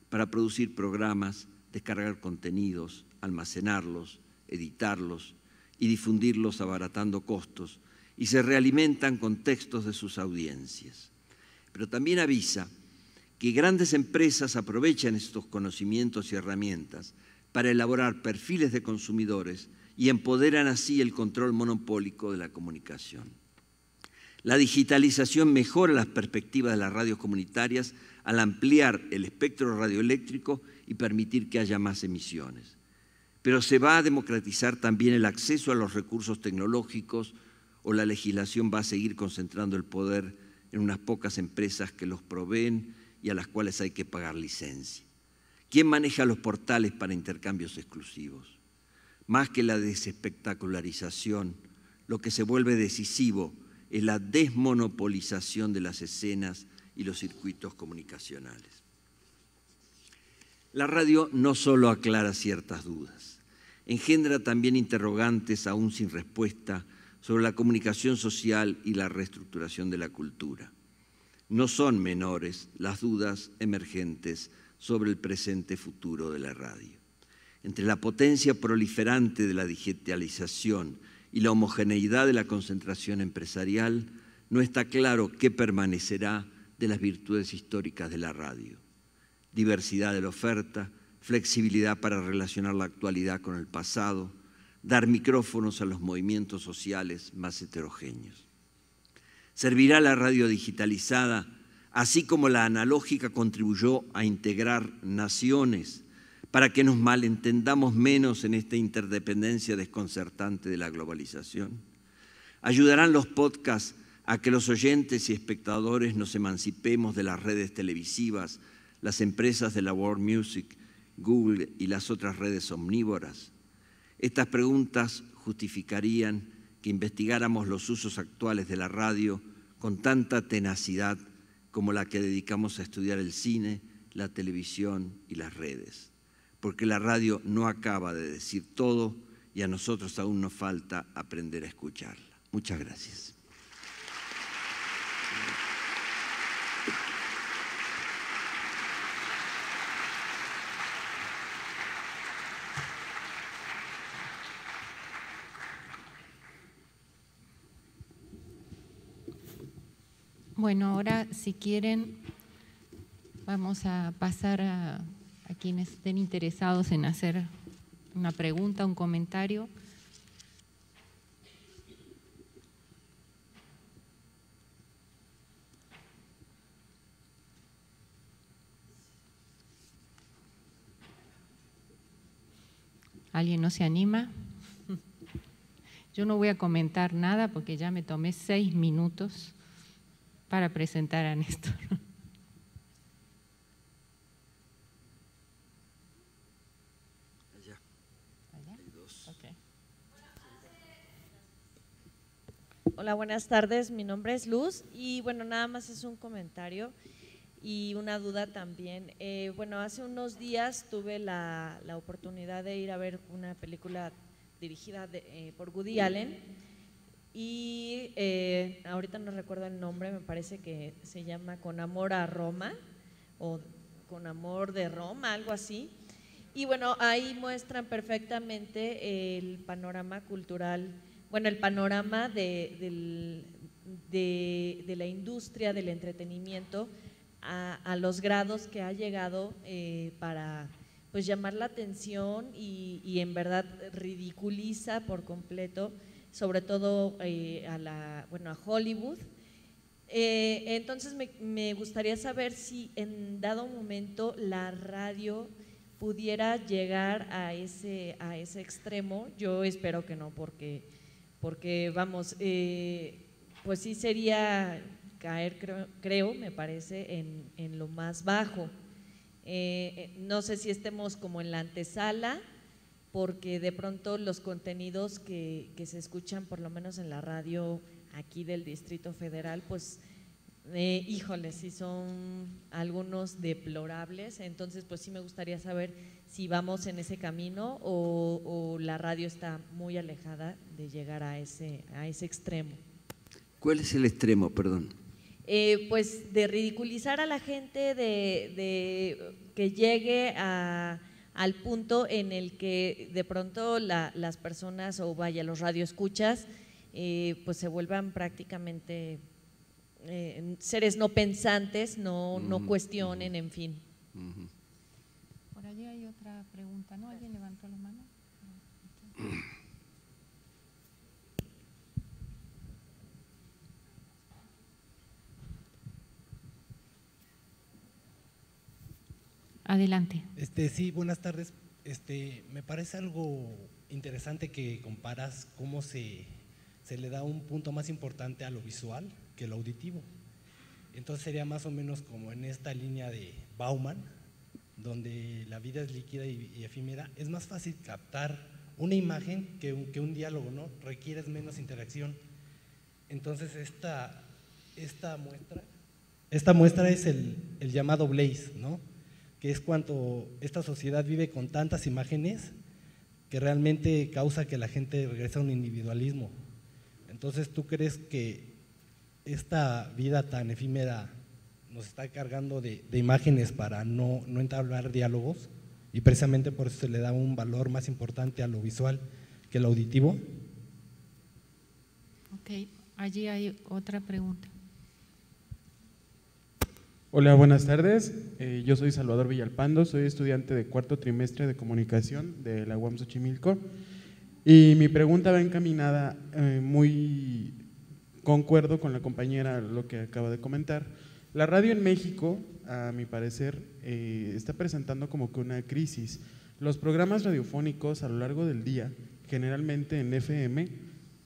para producir programas, descargar contenidos, almacenarlos, editarlos y difundirlos abaratando costos, y se realimentan con textos de sus audiencias. Pero también avisa que grandes empresas aprovechan estos conocimientos y herramientas para elaborar perfiles de consumidores y empoderan así el control monopólico de la comunicación. La digitalización mejora las perspectivas de las radios comunitarias al ampliar el espectro radioeléctrico y permitir que haya más emisiones. Pero se va a democratizar también el acceso a los recursos tecnológicos o la legislación va a seguir concentrando el poder en unas pocas empresas que los proveen y a las cuales hay que pagar licencia. ¿Quién maneja los portales para intercambios exclusivos? Más que la desespectacularización, lo que se vuelve decisivo es la desmonopolización de las escenas y los circuitos comunicacionales. La radio no solo aclara ciertas dudas, engendra también interrogantes aún sin respuesta sobre la comunicación social y la reestructuración de la cultura. No son menores las dudas emergentes sobre el presente futuro de la radio. Entre la potencia proliferante de la digitalización y la homogeneidad de la concentración empresarial, no está claro qué permanecerá de las virtudes históricas de la radio. Diversidad de la oferta, flexibilidad para relacionar la actualidad con el pasado, dar micrófonos a los movimientos sociales más heterogéneos. ¿Servirá la radio digitalizada, así como la analógica contribuyó a integrar naciones para que nos malentendamos menos en esta interdependencia desconcertante de la globalización? ¿Ayudarán los podcasts a que los oyentes y espectadores nos emancipemos de las redes televisivas, las empresas de la World Music, Google y las otras redes omnívoras? Estas preguntas justificarían que investigáramos los usos actuales de la radio con tanta tenacidad como la que dedicamos a estudiar el cine, la televisión y las redes. Porque la radio no acaba de decir todo y a nosotros aún nos falta aprender a escucharla. Muchas gracias. Bueno, ahora si quieren vamos a pasar a quienes estén interesados en hacer una pregunta, un comentario. ¿Alguien no se anima? Yo no voy a comentar nada porque ya me tomé 6 minutos para presentar a Néstor. Allá. Hay dos. Okay. Hola, buenas tardes. Mi nombre es Luz y bueno, nada más es un comentario y una duda también. Bueno, hace unos días tuve la oportunidad de ir a ver una película dirigida por Woody Allen y ahorita no recuerdo el nombre, me parece que se llama Con Amor a Roma o Con Amor de Roma, algo así. Y bueno, ahí muestran perfectamente el panorama cultural, bueno, el panorama de la industria del entretenimiento a los grados que ha llegado para pues llamar la atención y en verdad ridiculiza por completo, sobre todo a Hollywood. Entonces me gustaría saber si en dado momento la radio pudiera llegar a ese extremo. Yo espero que no, porque vamos, pues sí sería caer, creo, me parece, en lo más bajo. No sé si estemos como en la antesala, porque de pronto los contenidos que se escuchan, por lo menos en la radio aquí del Distrito Federal, pues híjole, sí son algunos deplorables. Entonces pues sí me gustaría saber si vamos en ese camino o la radio está muy alejada de llegar a ese extremo. ¿Cuál es el extremo, perdón? Pues de ridiculizar a la gente, de que llegue al punto en el que de pronto las personas o vaya los radioescuchas pues se vuelvan prácticamente seres no pensantes, no cuestionen, en fin. Por allí hay otra pregunta, ¿no? ¿Alguien levantó la mano? Adelante. Sí, buenas tardes. Me parece algo interesante que comparas cómo se le da un punto más importante a lo visual que lo auditivo. Entonces sería más o menos como en esta línea de Bauman, donde la vida es líquida y efímera. Es más fácil captar una imagen que un diálogo, ¿no? Requieres menos interacción. Entonces esta muestra es el llamado Blaze, ¿no? Que es cuando esta sociedad vive con tantas imágenes que realmente causa que la gente regrese a un individualismo. Entonces, ¿tú crees que esta vida tan efímera nos está cargando de imágenes para no entablar diálogos? Y precisamente por eso se le da un valor más importante a lo visual que lo auditivo. Ok, allí hay otra pregunta. Hola, buenas tardes. Yo soy Salvador Villalpando, soy estudiante de 4º trimestre de comunicación de la UAM Xochimilco y mi pregunta va encaminada, muy concuerdo con la compañera lo que acaba de comentar. La radio en México, a mi parecer, está presentando como que una crisis. Los programas radiofónicos a lo largo del día, generalmente en FM,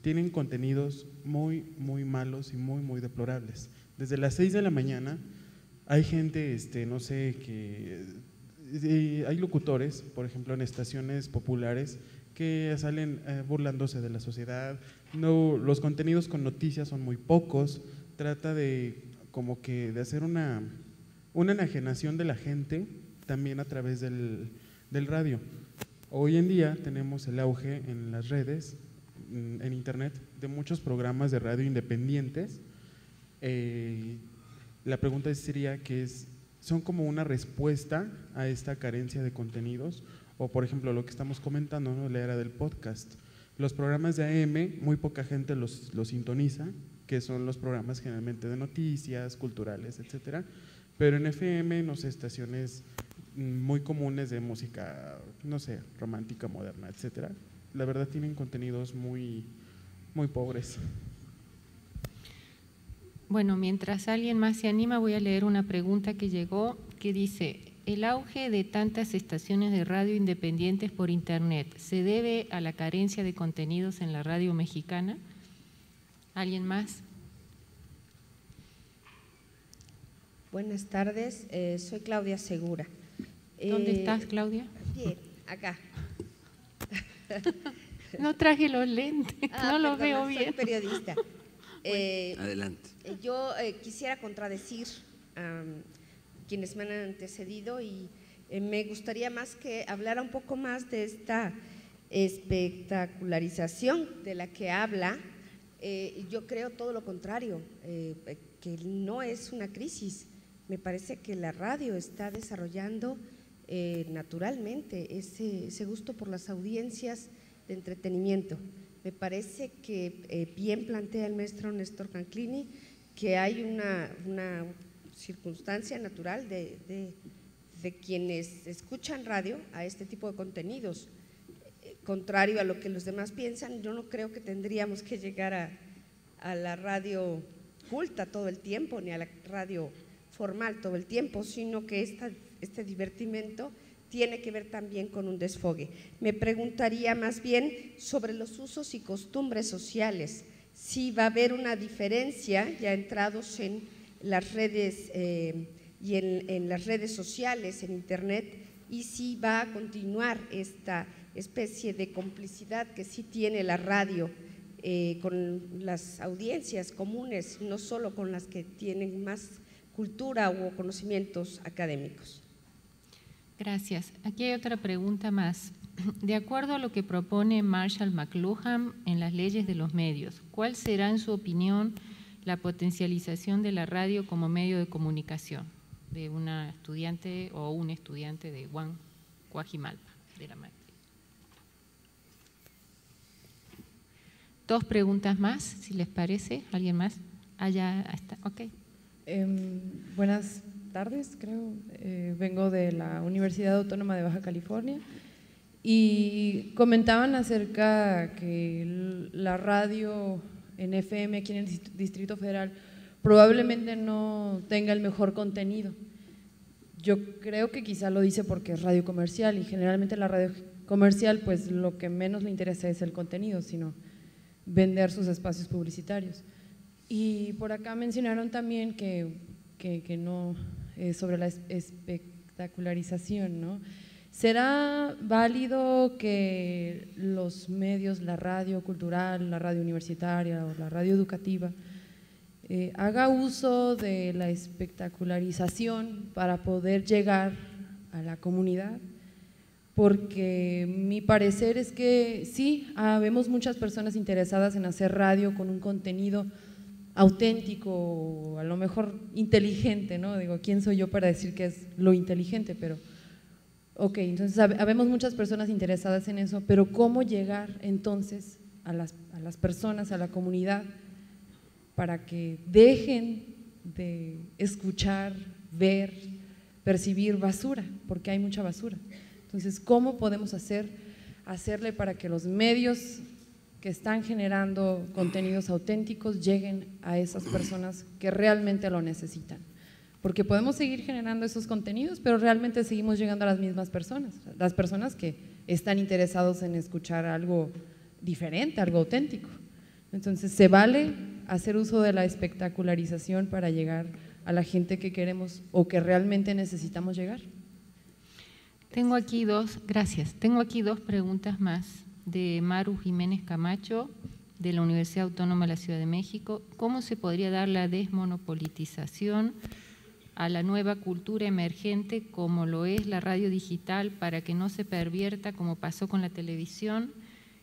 tienen contenidos muy malos y muy deplorables. Desde las 6 de la mañana hay gente, no sé, hay locutores, por ejemplo, en estaciones populares que salen burlándose de la sociedad. No, los contenidos con noticias son muy pocos. Trata de como que de hacer una enajenación de la gente también a través del radio. Hoy en día tenemos el auge en las redes, en internet, de muchos programas de radio independientes. La pregunta sería que son como una respuesta a esta carencia de contenidos, o por ejemplo lo que estamos comentando, ¿no? La era del podcast. Los programas de AM, muy poca gente los sintoniza, que son los programas generalmente de noticias, culturales, etcétera, pero en FM, no sé, estaciones muy comunes de música, no sé, romántica, moderna, etcétera. La verdad tienen contenidos muy pobres. Bueno, mientras alguien más se anima, voy a leer una pregunta que llegó que dice: ¿el auge de tantas estaciones de radio independientes por internet se debe a la carencia de contenidos en la radio mexicana? ¿Alguien más? Buenas tardes, soy Claudia Segura. ¿Dónde estás, Claudia? Bien, acá. No traje los lentes, no los veo bien. Soy periodista. Adelante. Yo quisiera contradecir a quienes me han antecedido y me gustaría más que hablara un poco más de esta espectacularización de la que habla. Yo creo todo lo contrario, que no es una crisis. Me parece que la radio está desarrollando naturalmente ese gusto por las audiencias de entretenimiento. Me parece que bien plantea el maestro Néstor Canclini que hay una circunstancia natural de quienes escuchan radio a este tipo de contenidos. Contrario a lo que los demás piensan, yo no creo que tendríamos que llegar a la radio culta todo el tiempo, ni a la radio formal todo el tiempo, sino que este divertimento tiene que ver también con un desfogue. Me preguntaría más bien sobre los usos y costumbres sociales, si va a haber una diferencia ya entrados en las redes y en las redes sociales, en internet, y si va a continuar esta especie de complicidad que sí tiene la radio con las audiencias comunes, no solo con las que tienen más cultura o conocimientos académicos. Gracias. Aquí hay otra pregunta más. De acuerdo a lo que propone Marshall McLuhan en las leyes de los medios, ¿cuál será, en su opinión, la potencialización de la radio como medio de comunicación de una estudiante o un estudiante de UAM Coajimalpa de la maestría? Dos preguntas más, si les parece. ¿Alguien más? Allá está. Ok. Buenas tardes, creo. Vengo de la Universidad Autónoma de Baja California y comentaban acerca que la radio en FM aquí en el Distrito Federal probablemente no tenga el mejor contenido. Yo creo que quizá lo dice porque es radio comercial y generalmente la radio comercial pues lo que menos le interesa es el contenido, sino vender sus espacios publicitarios. Y por acá mencionaron también que no, sobre la espectacularización, ¿no? ¿Será válido que los medios, la radio cultural, la radio universitaria o la radio educativa haga uso de la espectacularización para poder llegar a la comunidad? Porque mi parecer es que sí, vemos muchas personas interesadas en hacer radio con un contenido auténtico, a lo mejor inteligente, ¿no? Digo, ¿quién soy yo para decir que es lo inteligente? Pero, ok, entonces habemos muchas personas interesadas en eso, pero ¿cómo llegar entonces a las personas, a la comunidad, para que dejen de escuchar, ver, percibir basura? Porque hay mucha basura. Entonces, ¿cómo podemos hacerle para que los medios que están generando contenidos auténticos lleguen a esas personas que realmente lo necesitan? Porque podemos seguir generando esos contenidos, pero realmente seguimos llegando a las mismas personas, las personas que están interesados en escuchar algo diferente, algo auténtico. Entonces, ¿se vale hacer uso de la espectacularización para llegar a la gente que queremos o que realmente necesitamos llegar? Tengo aquí dos preguntas más de Maru Jiménez Camacho, de la Universidad Autónoma de la Ciudad de México. ¿Cómo se podría dar la desmonopolización a la nueva cultura emergente como lo es la radio digital para que no se pervierta como pasó con la televisión?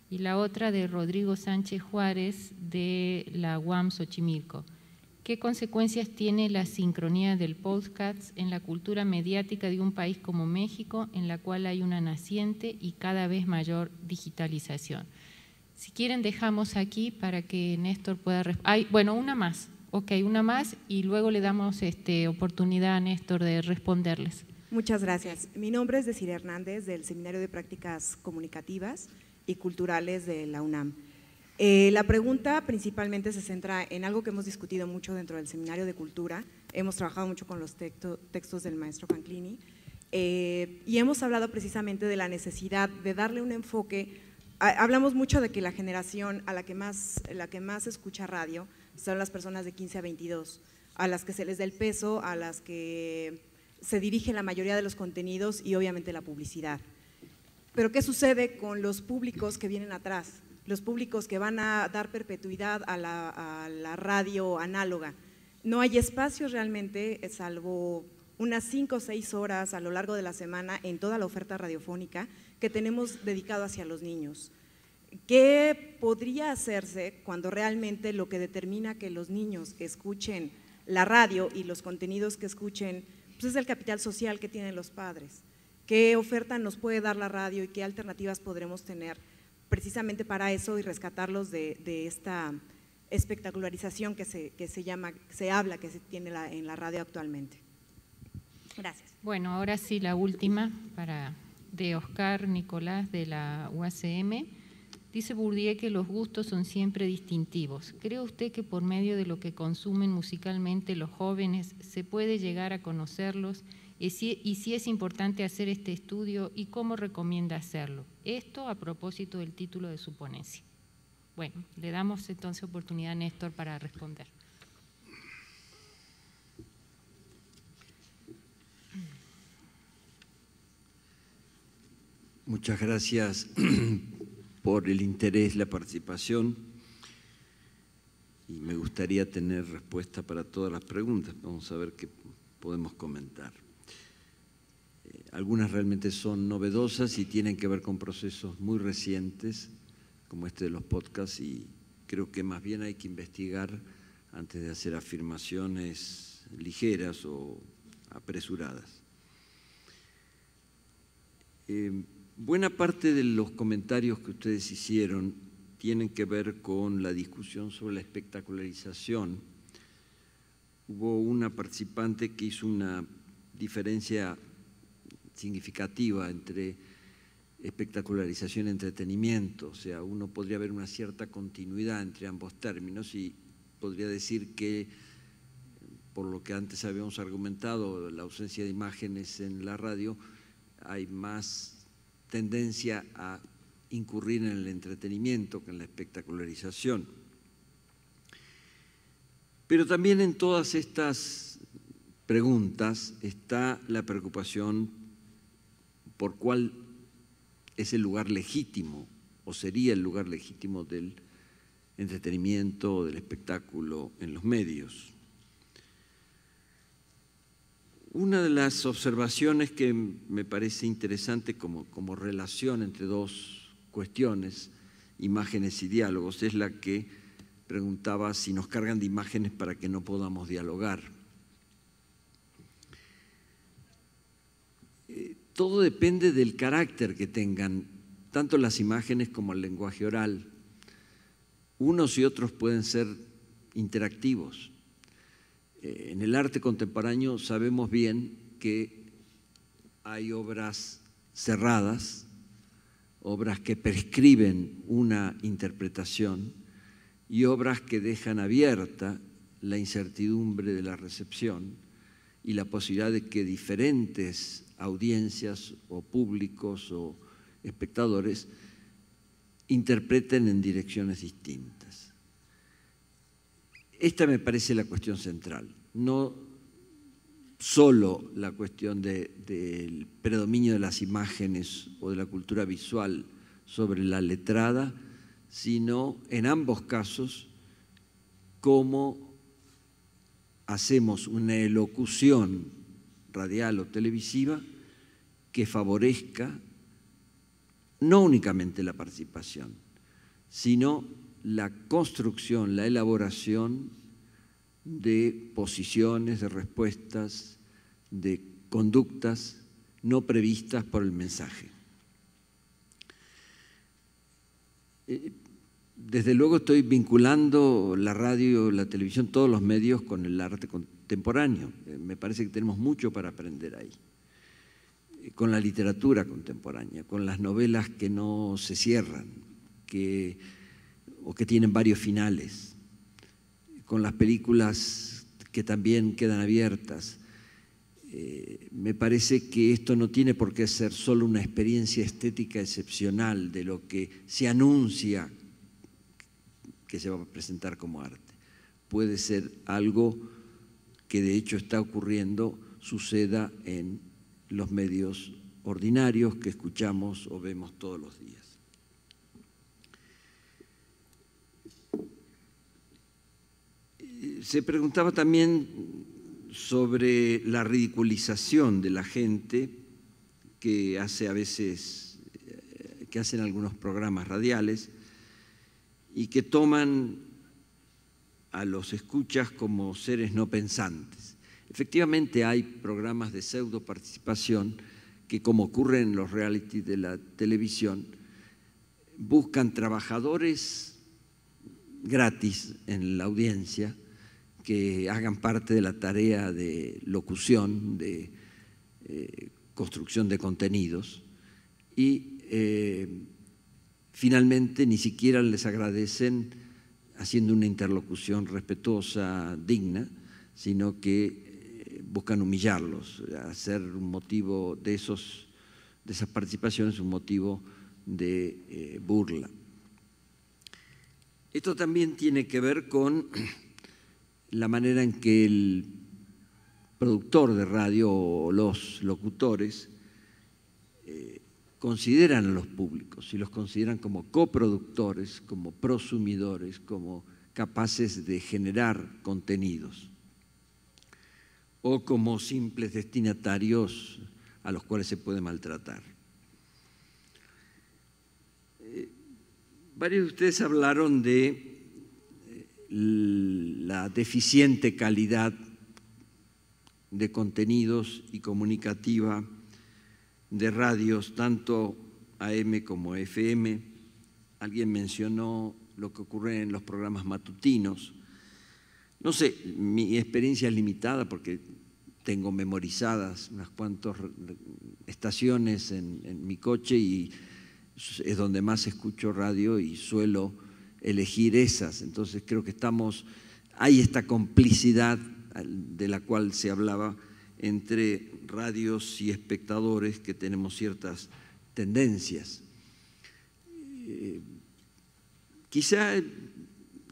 Y la otra de Rodrigo Sánchez Juárez, de la UAM Xochimilco. ¿Qué consecuencias tiene la sincronía del podcast en la cultura mediática de un país como México, en la cual hay una naciente y cada vez mayor digitalización? Si quieren dejamos aquí para que Néstor pueda… Bueno, una más, ok, una más y luego le damos oportunidad a Néstor de responderles. Muchas gracias. Mi nombre es Desiree Hernández, del Seminario de Prácticas Comunicativas y Culturales de la UNAM. La pregunta principalmente se centra en algo que hemos discutido mucho dentro del Seminario de Cultura. Hemos trabajado mucho con los textos del maestro Panclini y hemos hablado precisamente de la necesidad de darle un enfoque. Hablamos mucho de que la generación a la que más escucha radio son las personas de 15 a 22, a las que se les da el peso, a las que se dirige la mayoría de los contenidos y obviamente la publicidad. Pero ¿qué sucede con los públicos que vienen atrás? Los públicos que van a dar perpetuidad a la radio análoga. No hay espacios realmente, salvo unas 5 o 6 horas a lo largo de la semana en toda la oferta radiofónica que tenemos dedicado hacia los niños. ¿Qué podría hacerse cuando realmente lo que determina que los niños escuchen la radio y los contenidos que escuchen pues es el capital social que tienen los padres? ¿Qué oferta nos puede dar la radio y qué alternativas podremos tener precisamente para eso y rescatarlos de esta espectacularización que se habla que se tiene en la radio actualmente? Gracias. Bueno, ahora sí la última de Oscar Nicolás de la UACM. Dice Bourdieu que los gustos son siempre distintivos. ¿Cree usted que por medio de lo que consumen musicalmente los jóvenes se puede llegar a conocerlos? Y si es importante hacer este estudio y cómo recomienda hacerlo. Esto a propósito del título de su ponencia. Bueno, le damos entonces oportunidad a Néstor para responder. Muchas gracias por el interés, la participación, y me gustaría tener respuesta para todas las preguntas. Vamos a ver qué podemos comentar. Algunas realmente son novedosas y tienen que ver con procesos muy recientes, como este de los podcasts, y creo que más bien hay que investigar antes de hacer afirmaciones ligeras o apresuradas. Buena parte de los comentarios que ustedes hicieron tienen que ver con la discusión sobre la espectacularización. Hubo una participante que hizo una diferencia significativa entre espectacularización y entretenimiento, o sea, uno podría ver una cierta continuidad entre ambos términos y podría decir que, por lo que antes habíamos argumentado, la ausencia de imágenes en la radio, hay más tendencia a incurrir en el entretenimiento que en la espectacularización. Pero también en todas estas preguntas está la preocupación por cuál es el lugar legítimo o sería el lugar legítimo del entretenimiento o del espectáculo en los medios. Una de las observaciones que me parece interesante como relación entre dos cuestiones, imágenes y diálogos, es la que preguntaba si nos cargan de imágenes para que no podamos dialogar. Todo depende del carácter que tengan tanto las imágenes como el lenguaje oral. Unos y otros pueden ser interactivos. En el arte contemporáneo sabemos bien que hay obras cerradas, obras que prescriben una interpretación y obras que dejan abierta la incertidumbre de la recepción y la posibilidad de que diferentes audiencias o públicos o espectadores interpreten en direcciones distintas. Esta me parece la cuestión central, no solo la cuestión del predominio de las imágenes o de la cultura visual sobre la letrada, sino en ambos casos cómo hacemos una elocución radial o televisiva que favorezca no únicamente la participación, sino la construcción, la elaboración de posiciones, de respuestas, de conductas no previstas por el mensaje. Desde luego estoy vinculando la radio, la televisión, todos los medios con el arte contemporáneo. Me parece que tenemos mucho para aprender ahí. con la literatura contemporánea, con las novelas que no se cierran, o que tienen varios finales, con las películas que también quedan abiertas. Me parece que esto no tiene por qué ser solo una experiencia estética excepcional de lo que se anuncia que se va a presentar como arte. Puede ser algo que de hecho está ocurriendo, suceda en los medios ordinarios que escuchamos o vemos todos los días. Se preguntaba también sobre la ridiculización de la gente que hace a veces, que hacen algunos programas radiales y que toman a los escuchas como seres no pensantes. Efectivamente hay programas de pseudo participación que, como ocurre en los reality de la televisión, buscan trabajadores gratis en la audiencia que hagan parte de la tarea de locución, de construcción de contenidos y finalmente ni siquiera les agradecen haciendo una interlocución respetuosa, digna, sino que buscan humillarlos, hacer un motivo de esas participaciones un motivo de burla. Esto también tiene que ver con la manera en que el productor de radio o los locutores consideran a los públicos y los consideran como coproductores, como prosumidores, como capaces de generar contenidos o como simples destinatarios a los cuales se puede maltratar. Varios de ustedes hablaron de la deficiente calidad de contenidos y comunicativa de radios, tanto AM como FM. Alguien mencionó lo que ocurre en los programas matutinos. No sé, mi experiencia es limitada porque tengo memorizadas unas cuantas estaciones en mi coche y es donde más escucho radio y suelo elegir esas. Entonces creo que hay esta complicidad de la cual se hablaba entre radios y espectadores, que tenemos ciertas tendencias. Quizá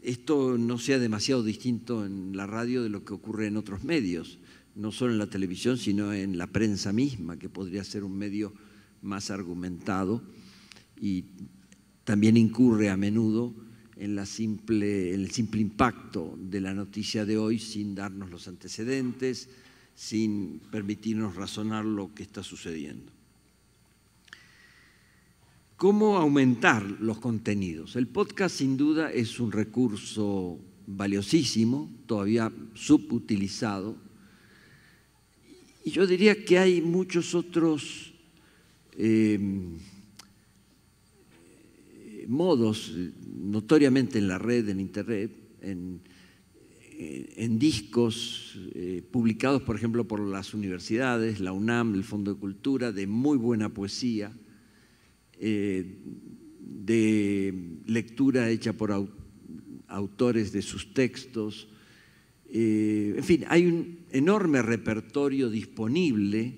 esto no sea demasiado distinto en la radio de lo que ocurre en otros medios, no solo en la televisión, sino en la prensa misma, que podría ser un medio más argumentado y también incurre a menudo en el simple impacto de la noticia de hoy sin darnos los antecedentes, sin permitirnos razonar lo que está sucediendo. ¿Cómo aumentar los contenidos? El podcast sin duda es un recurso valiosísimo, todavía subutilizado, y yo diría que hay muchos otros modos, notoriamente en la red, en internet, en discos publicados, por ejemplo, por las universidades, la UNAM, el Fondo de Cultura, de muy buena poesía, de lectura hecha por autores de sus textos. En fin, hay un enorme repertorio disponible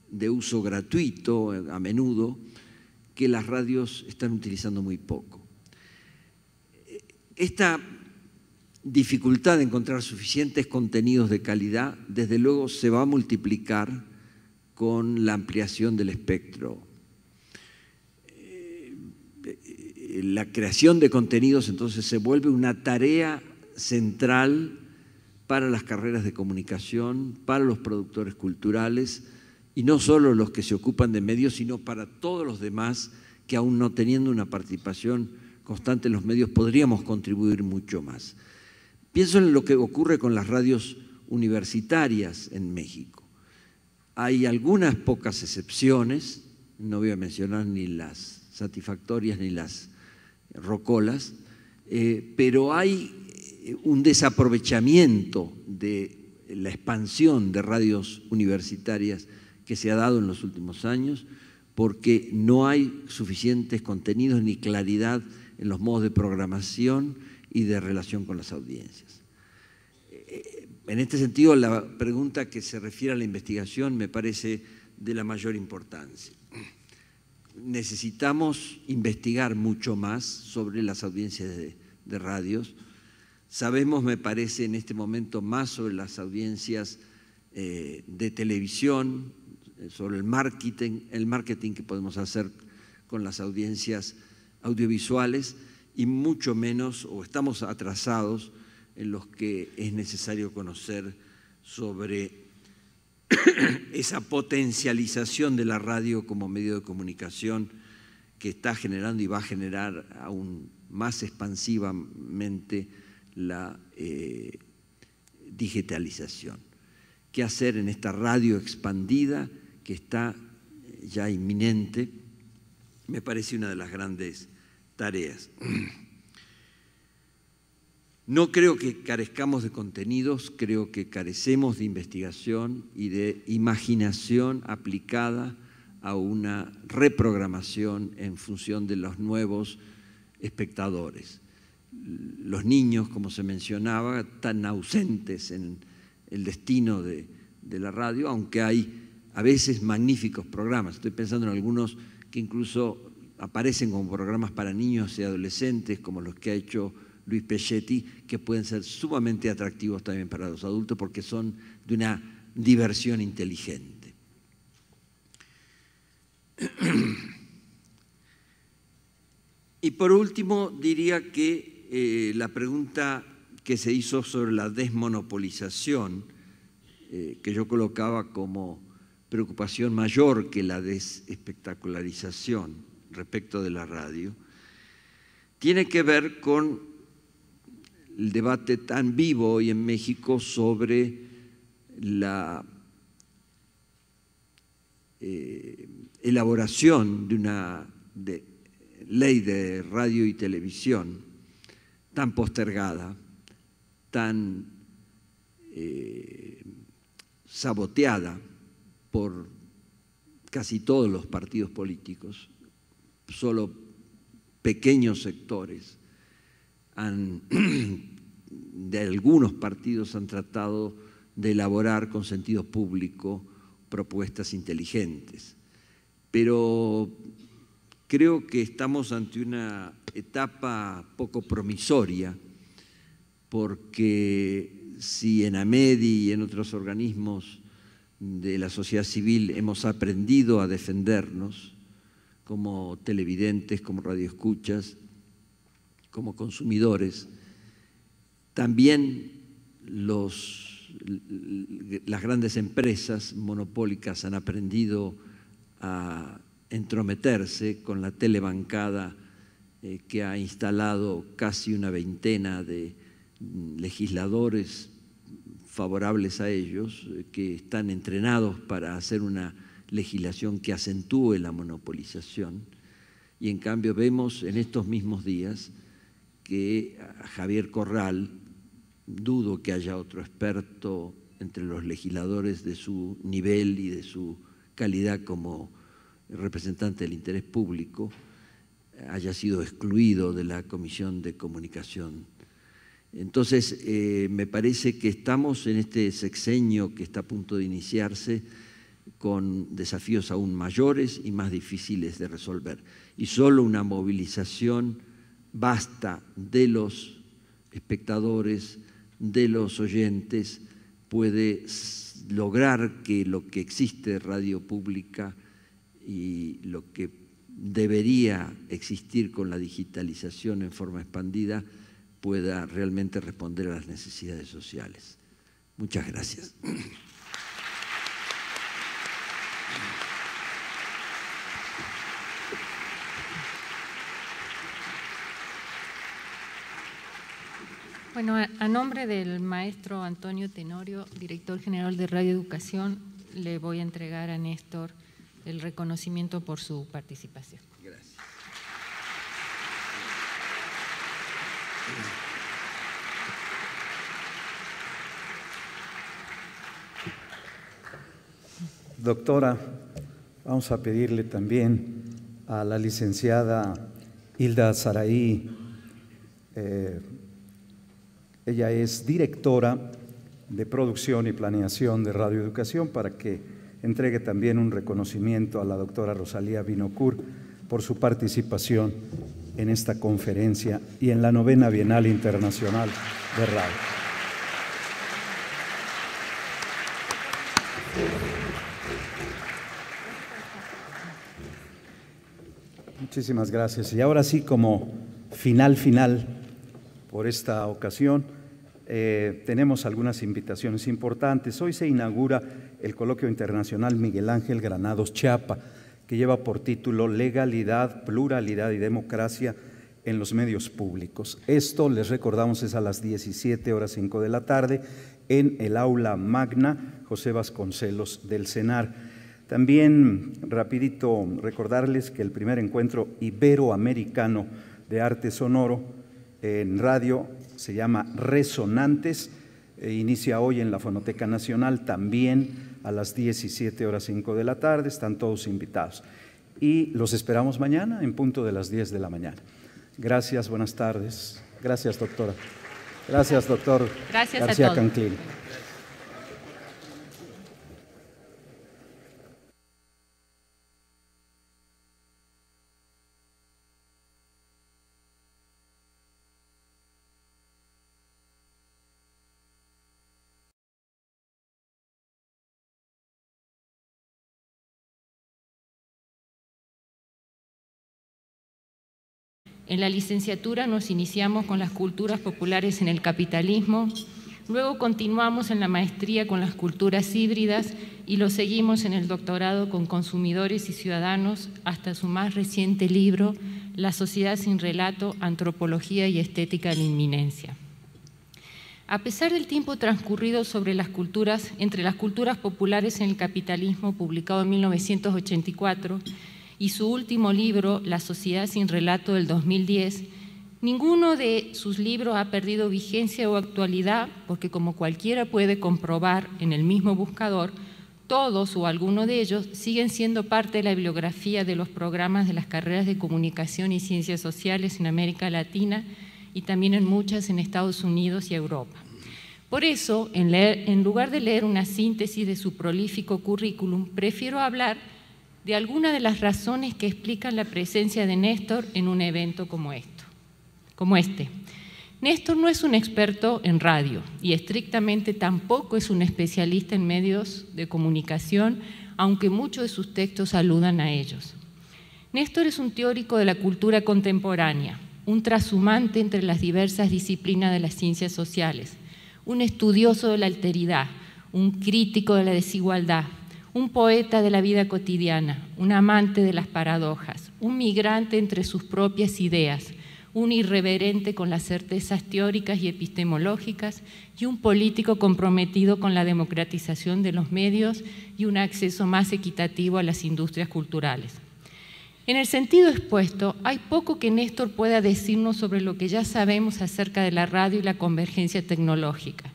de uso gratuito a menudo que las radios están utilizando muy poco. Esta dificultad de encontrar suficientes contenidos de calidad, desde luego se va a multiplicar con la ampliación del espectro. La creación de contenidos entonces se vuelve una tarea central para las carreras de comunicación, para los productores culturales, y no solo los que se ocupan de medios, sino para todos los demás que, aún no teniendo una participación constante en los medios, podríamos contribuir mucho más. Pienso en lo que ocurre con las radios universitarias en México. Hay algunas pocas excepciones, no voy a mencionar ni las satisfactorias ni las rocolas, pero hay un desaprovechamiento de la expansión de radios universitarias que se ha dado en los últimos años, porque no hay suficientes contenidos ni claridad en los modos de programación y de relación con las audiencias. En este sentido, la pregunta que se refiere a la investigación me parece de la mayor importancia. Necesitamos investigar mucho más sobre las audiencias de radios. Sabemos, me parece, en este momento más sobre las audiencias de televisión, sobre el marketing que podemos hacer con las audiencias audiovisuales, y mucho menos, o estamos atrasados en los que es necesario conocer sobre esa potencialización de la radio como medio de comunicación que está generando y va a generar aún más expansivamente la digitalización. ¿Qué hacer en esta radio expandida que está ya inminente? Me parece una de las grandes tareas. No creo que carezcamos de contenidos, creo que carecemos de investigación y de imaginación aplicada a una reprogramación en función de los nuevos espectadores. Los niños, como se mencionaba, tan ausentes en el destino de la radio, aunque hay a veces magníficos programas. Estoy pensando en algunos que incluso aparecen como programas para niños y adolescentes, como los que ha hecho Luis Pelletti, que pueden ser sumamente atractivos también para los adultos porque son de una diversión inteligente. Y por último, diría que la pregunta que se hizo sobre la desmonopolización, que yo colocaba como preocupación mayor que la desespectacularización respecto de la radio, tiene que ver con el debate tan vivo hoy en México sobre la elaboración de una ley de radio y televisión tan postergada, tan saboteada por casi todos los partidos políticos. Solo pequeños sectores de algunos partidos han tratado de elaborar con sentido público propuestas inteligentes. Pero creo que estamos ante una etapa poco promisoria, porque si en AMEDI y en otros organismos de la sociedad civil hemos aprendido a defendernos como televidentes, como radioescuchas, como consumidores, también las grandes empresas monopólicas han aprendido a entrometerse con la telebancada que ha instalado casi una veintena de legisladores favorables a ellos, que están entrenados para hacer una legislación que acentúe la monopolización. Y en cambio vemos en estos mismos días que a Javier Corral, dudo que haya otro experto entre los legisladores de su nivel y de su calidad como representante del interés público, haya sido excluido de la Comisión de Comunicación. Entonces, me parece que estamos en este sexenio que está a punto de iniciarse con desafíos aún mayores y más difíciles de resolver. Y solo una movilización vasta de los espectadores, de los oyentes, puede lograr que lo que existe de radio pública y lo que debería existir con la digitalización en forma expandida pueda realmente responder a las necesidades sociales. Muchas gracias. Bueno, a nombre del maestro Antonio Tenorio, director general de Radio Educación, le voy a entregar a Néstor el reconocimiento por su participación. Gracias. Doctora, vamos a pedirle también a la licenciada Hilda Saraí, ella es directora de producción y planeación de Radio Educación, para que entregue también un reconocimiento a la doctora Rosalía Binocur por su participación en esta conferencia y en la 9ª Bienal Internacional de Radio. Muchísimas gracias. Y ahora sí, como final por esta ocasión, tenemos algunas invitaciones importantes. Hoy se inaugura el Coloquio Internacional Miguel Ángel Granados Chiapa, que lleva por título Legalidad, Pluralidad y Democracia en los Medios Públicos. Esto, les recordamos, es a las 17:05 de la tarde en el Aula Magna José Vasconcelos del CENAR. También, rapidito, recordarles que el primer encuentro iberoamericano de arte sonoro en radio se llama Resonantes, inicia hoy en la Fonoteca Nacional, también a las 17:05 de la tarde, están todos invitados. Y los esperamos mañana en punto de las 10 de la mañana. Gracias, buenas tardes. Gracias, doctora. Gracias, doctor Gracias García a todos. Canclín. En la licenciatura nos iniciamos con las culturas populares en el capitalismo, luego continuamos en la maestría con las culturas híbridas y lo seguimos en el doctorado con consumidores y ciudadanos hasta su más reciente libro, La sociedad sin relato, antropología y estética de la inminencia. A pesar del tiempo transcurrido entre las culturas populares en el capitalismo, publicado en 1984, y su último libro, La sociedad sin relato, del 2010, ninguno de sus libros ha perdido vigencia o actualidad, porque como cualquiera puede comprobar en el mismo buscador, todos o alguno de ellos siguen siendo parte de la bibliografía de los programas de las carreras de comunicación y ciencias sociales en América Latina y también en muchas en Estados Unidos y Europa. Por eso, en lugar de leer una síntesis de su prolífico currículum, prefiero hablar de algunas de las razones que explican la presencia de Néstor en un evento como este. Néstor no es un experto en radio y estrictamente tampoco es un especialista en medios de comunicación, aunque muchos de sus textos aludan a ellos. Néstor es un teórico de la cultura contemporánea, un trashumante entre las diversas disciplinas de las ciencias sociales, un estudioso de la alteridad, un crítico de la desigualdad, un poeta de la vida cotidiana, un amante de las paradojas, un migrante entre sus propias ideas, un irreverente con las certezas teóricas y epistemológicas y un político comprometido con la democratización de los medios y un acceso más equitativo a las industrias culturales. En el sentido expuesto, hay poco que Néstor pueda decirnos sobre lo que ya sabemos acerca de la radio y la convergencia tecnológica,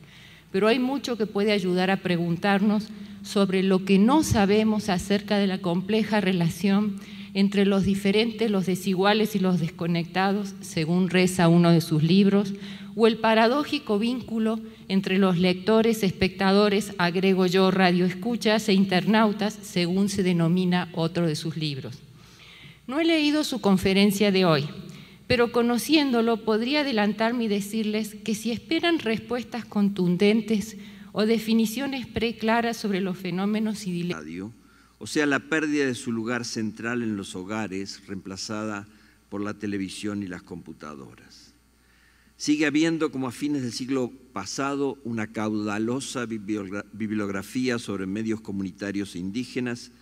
pero hay mucho que puede ayudar a preguntarnos sobre lo que no sabemos acerca de la compleja relación entre los diferentes, los desiguales y los desconectados, según reza uno de sus libros, o el paradójico vínculo entre los lectores, espectadores, agrego yo, radioescuchas e internautas, según se denomina otro de sus libros. No he leído su conferencia de hoy, pero conociéndolo podría adelantarme y decirles que si esperan respuestas contundentes o definiciones preclaras sobre los fenómenos y dilemas, o sea, la pérdida de su lugar central en los hogares, reemplazada por la televisión y las computadoras. Sigue habiendo, como a fines del siglo pasado, una caudalosa bibliografía sobre medios comunitarios e indígenas,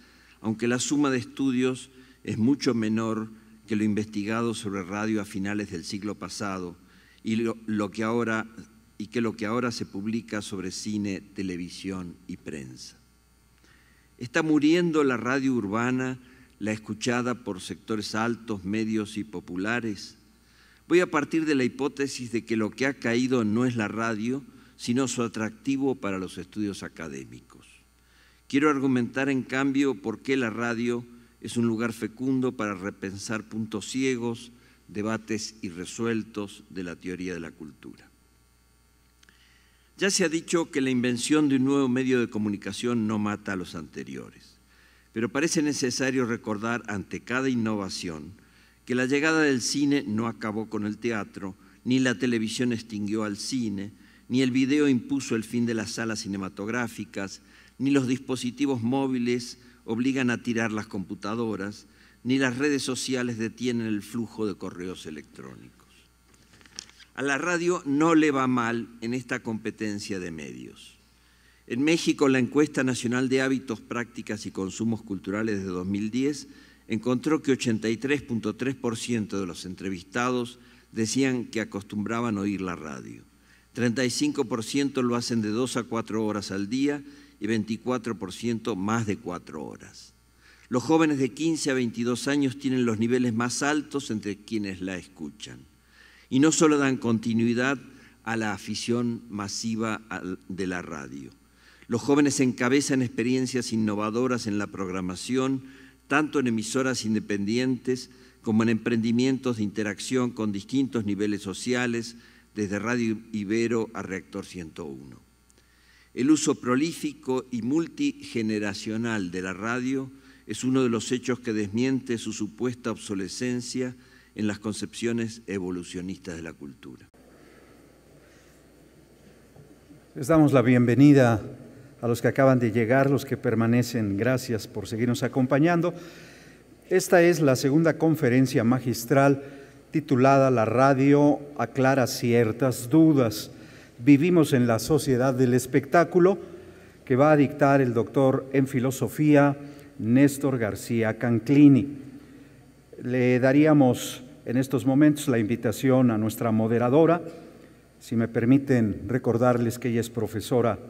aunque la suma de estudios es mucho menor que lo investigado sobre radio a finales del siglo pasado y lo que ahora se publica sobre cine, televisión y prensa. Está muriendo la radio urbana, la escuchada por sectores altos, medios y populares. Voy a partir de la hipótesis de que lo que ha caído no es la radio, sino su atractivo para los estudios académicos. Quiero argumentar, en cambio, por qué la radio es un lugar fecundo para repensar puntos ciegos, debates irresueltos de la teoría de la cultura. Ya se ha dicho que la invención de un nuevo medio de comunicación no mata a los anteriores, pero parece necesario recordar ante cada innovación que la llegada del cine no acabó con el teatro, ni la televisión extinguió al cine, ni el video impuso el fin de las salas cinematográficas, ni los dispositivos móviles obligan a tirar las computadoras, ni las redes sociales detienen el flujo de correos electrónicos. A la radio no le va mal en esta competencia de medios. En México, la encuesta nacional de hábitos, prácticas y consumos culturales de 2010 encontró que 83.3% de los entrevistados decían que acostumbraban oír la radio. 35% lo hacen de 2 a 4 horas al día y 24% más de 4 horas. Los jóvenes de 15 a 22 años tienen los niveles más altos entre quienes la escuchan. Y no solo dan continuidad a la afición masiva de la radio. Los jóvenes encabezan experiencias innovadoras en la programación, tanto en emisoras independientes como en emprendimientos de interacción con distintos niveles sociales, desde Radio Ibero a Reactor 101. El uso prolífico y multigeneracional de la radio es uno de los hechos que desmiente su supuesta obsolescencia en las concepciones evolucionistas de la cultura. Les damos la bienvenida a los que acaban de llegar, los que permanecen. Gracias por seguirnos acompañando. Esta es la segunda conferencia magistral titulada La radio aclara ciertas dudas. Vivimos en la sociedad del espectáculo, que va a dictar el doctor en filosofía Néstor García Canclini. Le daríamos en estos momentos la invitación a nuestra moderadora. Si me permiten recordarles que ella es profesora,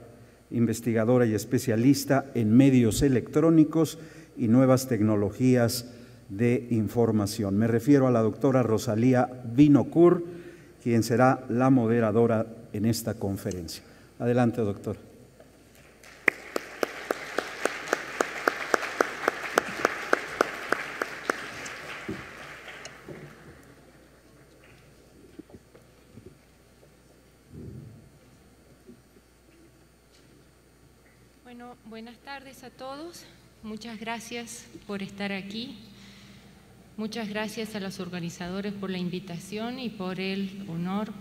investigadora y especialista en medios electrónicos y nuevas tecnologías de información. Me refiero a la doctora Rosalía Vinocur, quien será la moderadora en esta conferencia. Adelante, doctora. Bueno, buenas tardes a todos. Muchas gracias por estar aquí. Muchas gracias a los organizadores por la invitación y por el honor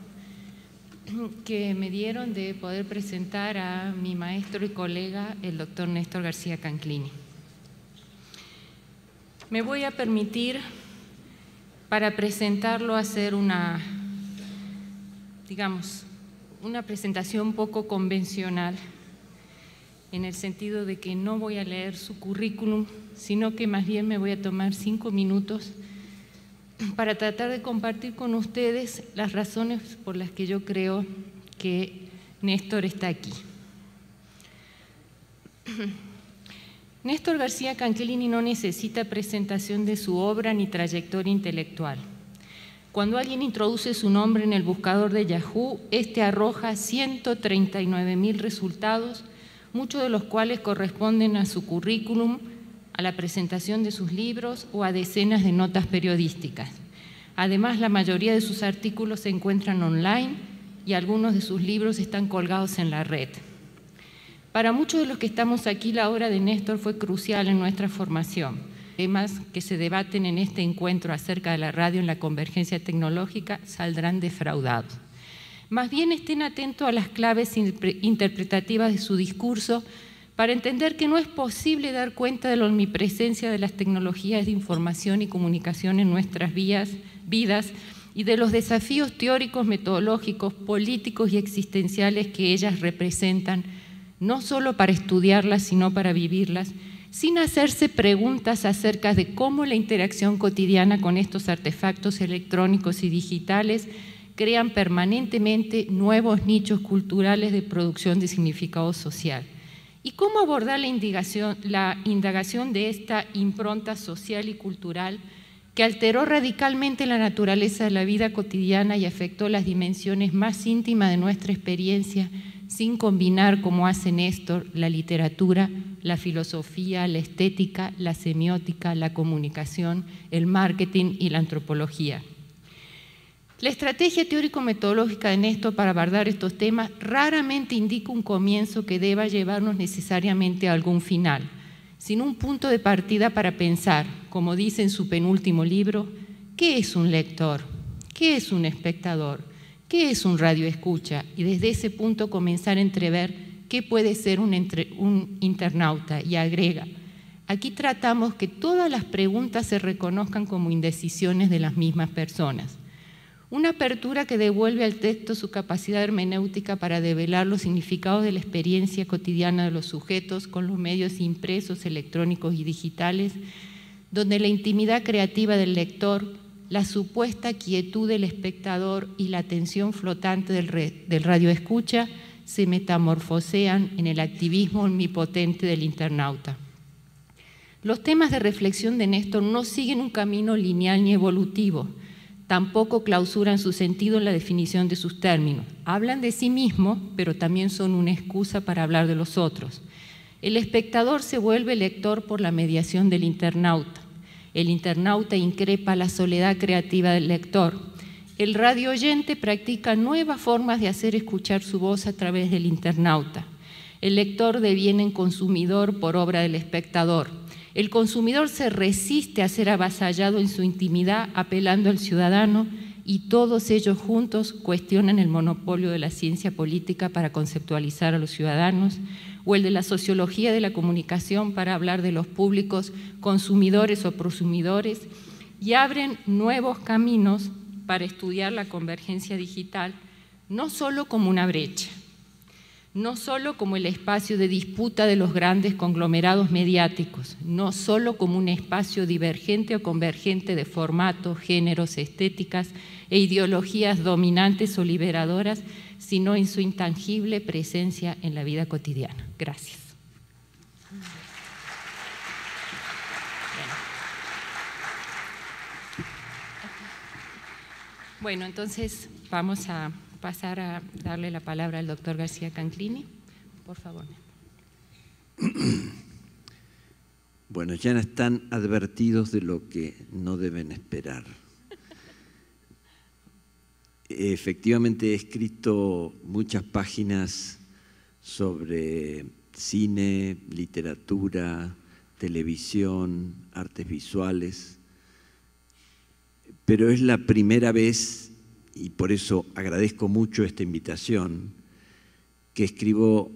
que me dieron de poder presentar a mi maestro y colega, el doctor Néstor García Canclini. Me voy a permitir, para presentarlo, hacer una presentación poco convencional, en el sentido de que no voy a leer su currículum, sino que más bien me voy a tomar 5 minutos para tratar de compartir con ustedes las razones por las que yo creo que Néstor está aquí. Néstor García Canclini no necesita presentación de su obra ni trayectoria intelectual. Cuando alguien introduce su nombre en el buscador de Yahoo, este arroja 139.000 resultados, muchos de los cuales corresponden a su currículum, a la presentación de sus libros o a decenas de notas periodísticas. Además, la mayoría de sus artículos se encuentran online y algunos de sus libros están colgados en la red. Para muchos de los que estamos aquí, la obra de Néstor fue crucial en nuestra formación. Temas que se debaten en este encuentro acerca de la radio en la convergencia tecnológica saldrán defraudados. Más bien estén atentos a las claves interpretativas de su discurso para entender que no es posible dar cuenta de la omnipresencia de las tecnologías de información y comunicación en nuestras vidas y de los desafíos teóricos, metodológicos, políticos y existenciales que ellas representan, no solo para estudiarlas, sino para vivirlas, sin hacerse preguntas acerca de cómo la interacción cotidiana con estos artefactos electrónicos y digitales crean permanentemente nuevos nichos culturales de producción de significado social. ¿Y cómo abordar la indagación de esta impronta social y cultural que alteró radicalmente la naturaleza de la vida cotidiana y afectó las dimensiones más íntimas de nuestra experiencia, sin combinar, como hace Néstor, la literatura, la filosofía, la estética, la semiótica, la comunicación, el marketing y la antropología. La estrategia teórico-metodológica de Néstor para abordar estos temas raramente indica un comienzo que deba llevarnos necesariamente a algún final, sino un punto de partida para pensar, como dice en su penúltimo libro, ¿qué es un lector? ¿Qué es un espectador? ¿Qué es un radioescucha? Y desde ese punto comenzar a entrever qué puede ser un internauta. Y agrega, aquí tratamos que todas las preguntas se reconozcan como indecisiones de las mismas personas. Una apertura que devuelve al texto su capacidad hermenéutica para develar los significados de la experiencia cotidiana de los sujetos con los medios impresos, electrónicos y digitales, donde la intimidad creativa del lector, la supuesta quietud del espectador y la atención flotante del radioescucha se metamorfosean en el activismo omnipotente del internauta. Los temas de reflexión de Néstor no siguen un camino lineal ni evolutivo, tampoco clausuran su sentido en la definición de sus términos. Hablan de sí mismos, pero también son una excusa para hablar de los otros. El espectador se vuelve lector por la mediación del internauta. El internauta increpa la soledad creativa del lector. El radioyente practica nuevas formas de hacer escuchar su voz a través del internauta. El lector deviene consumidor por obra del espectador. El consumidor se resiste a ser avasallado en su intimidad apelando al ciudadano y todos ellos juntos cuestionan el monopolio de la ciencia política para conceptualizar a los ciudadanos o el de la sociología de la comunicación para hablar de los públicos consumidores o prosumidores y abren nuevos caminos para estudiar la convergencia digital no solo como una brecha, no solo como el espacio de disputa de los grandes conglomerados mediáticos, no solo como un espacio divergente o convergente de formatos, géneros, estéticas e ideologías dominantes o liberadoras, sino en su intangible presencia en la vida cotidiana. Gracias. Bueno, entonces vamos a pasar a darle la palabra al doctor García Canclini. Por favor. Bueno, ya están advertidos de lo que no deben esperar. Efectivamente he escrito muchas páginas sobre cine, literatura, televisión, artes visuales, pero es la primera vez, y por eso agradezco mucho esta invitación, que escribo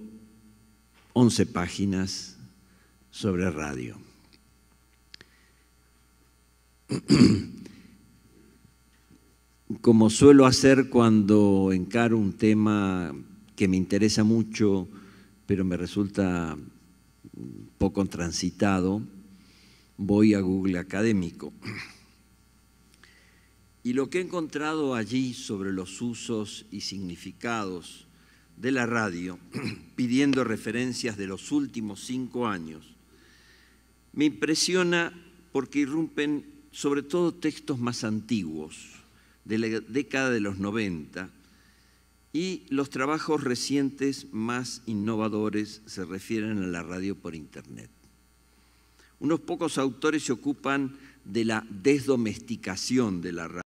11 páginas sobre radio. Como suelo hacer cuando encaro un tema que me interesa mucho, pero me resulta poco transitado, voy a Google académico. Y lo que he encontrado allí sobre los usos y significados de la radio, pidiendo referencias de los últimos 5 años, me impresiona porque irrumpen sobre todo textos más antiguos, de la década de los 90, y los trabajos recientes más innovadores se refieren a la radio por Internet. Unos pocos autores se ocupan de la desdomesticación de la radio.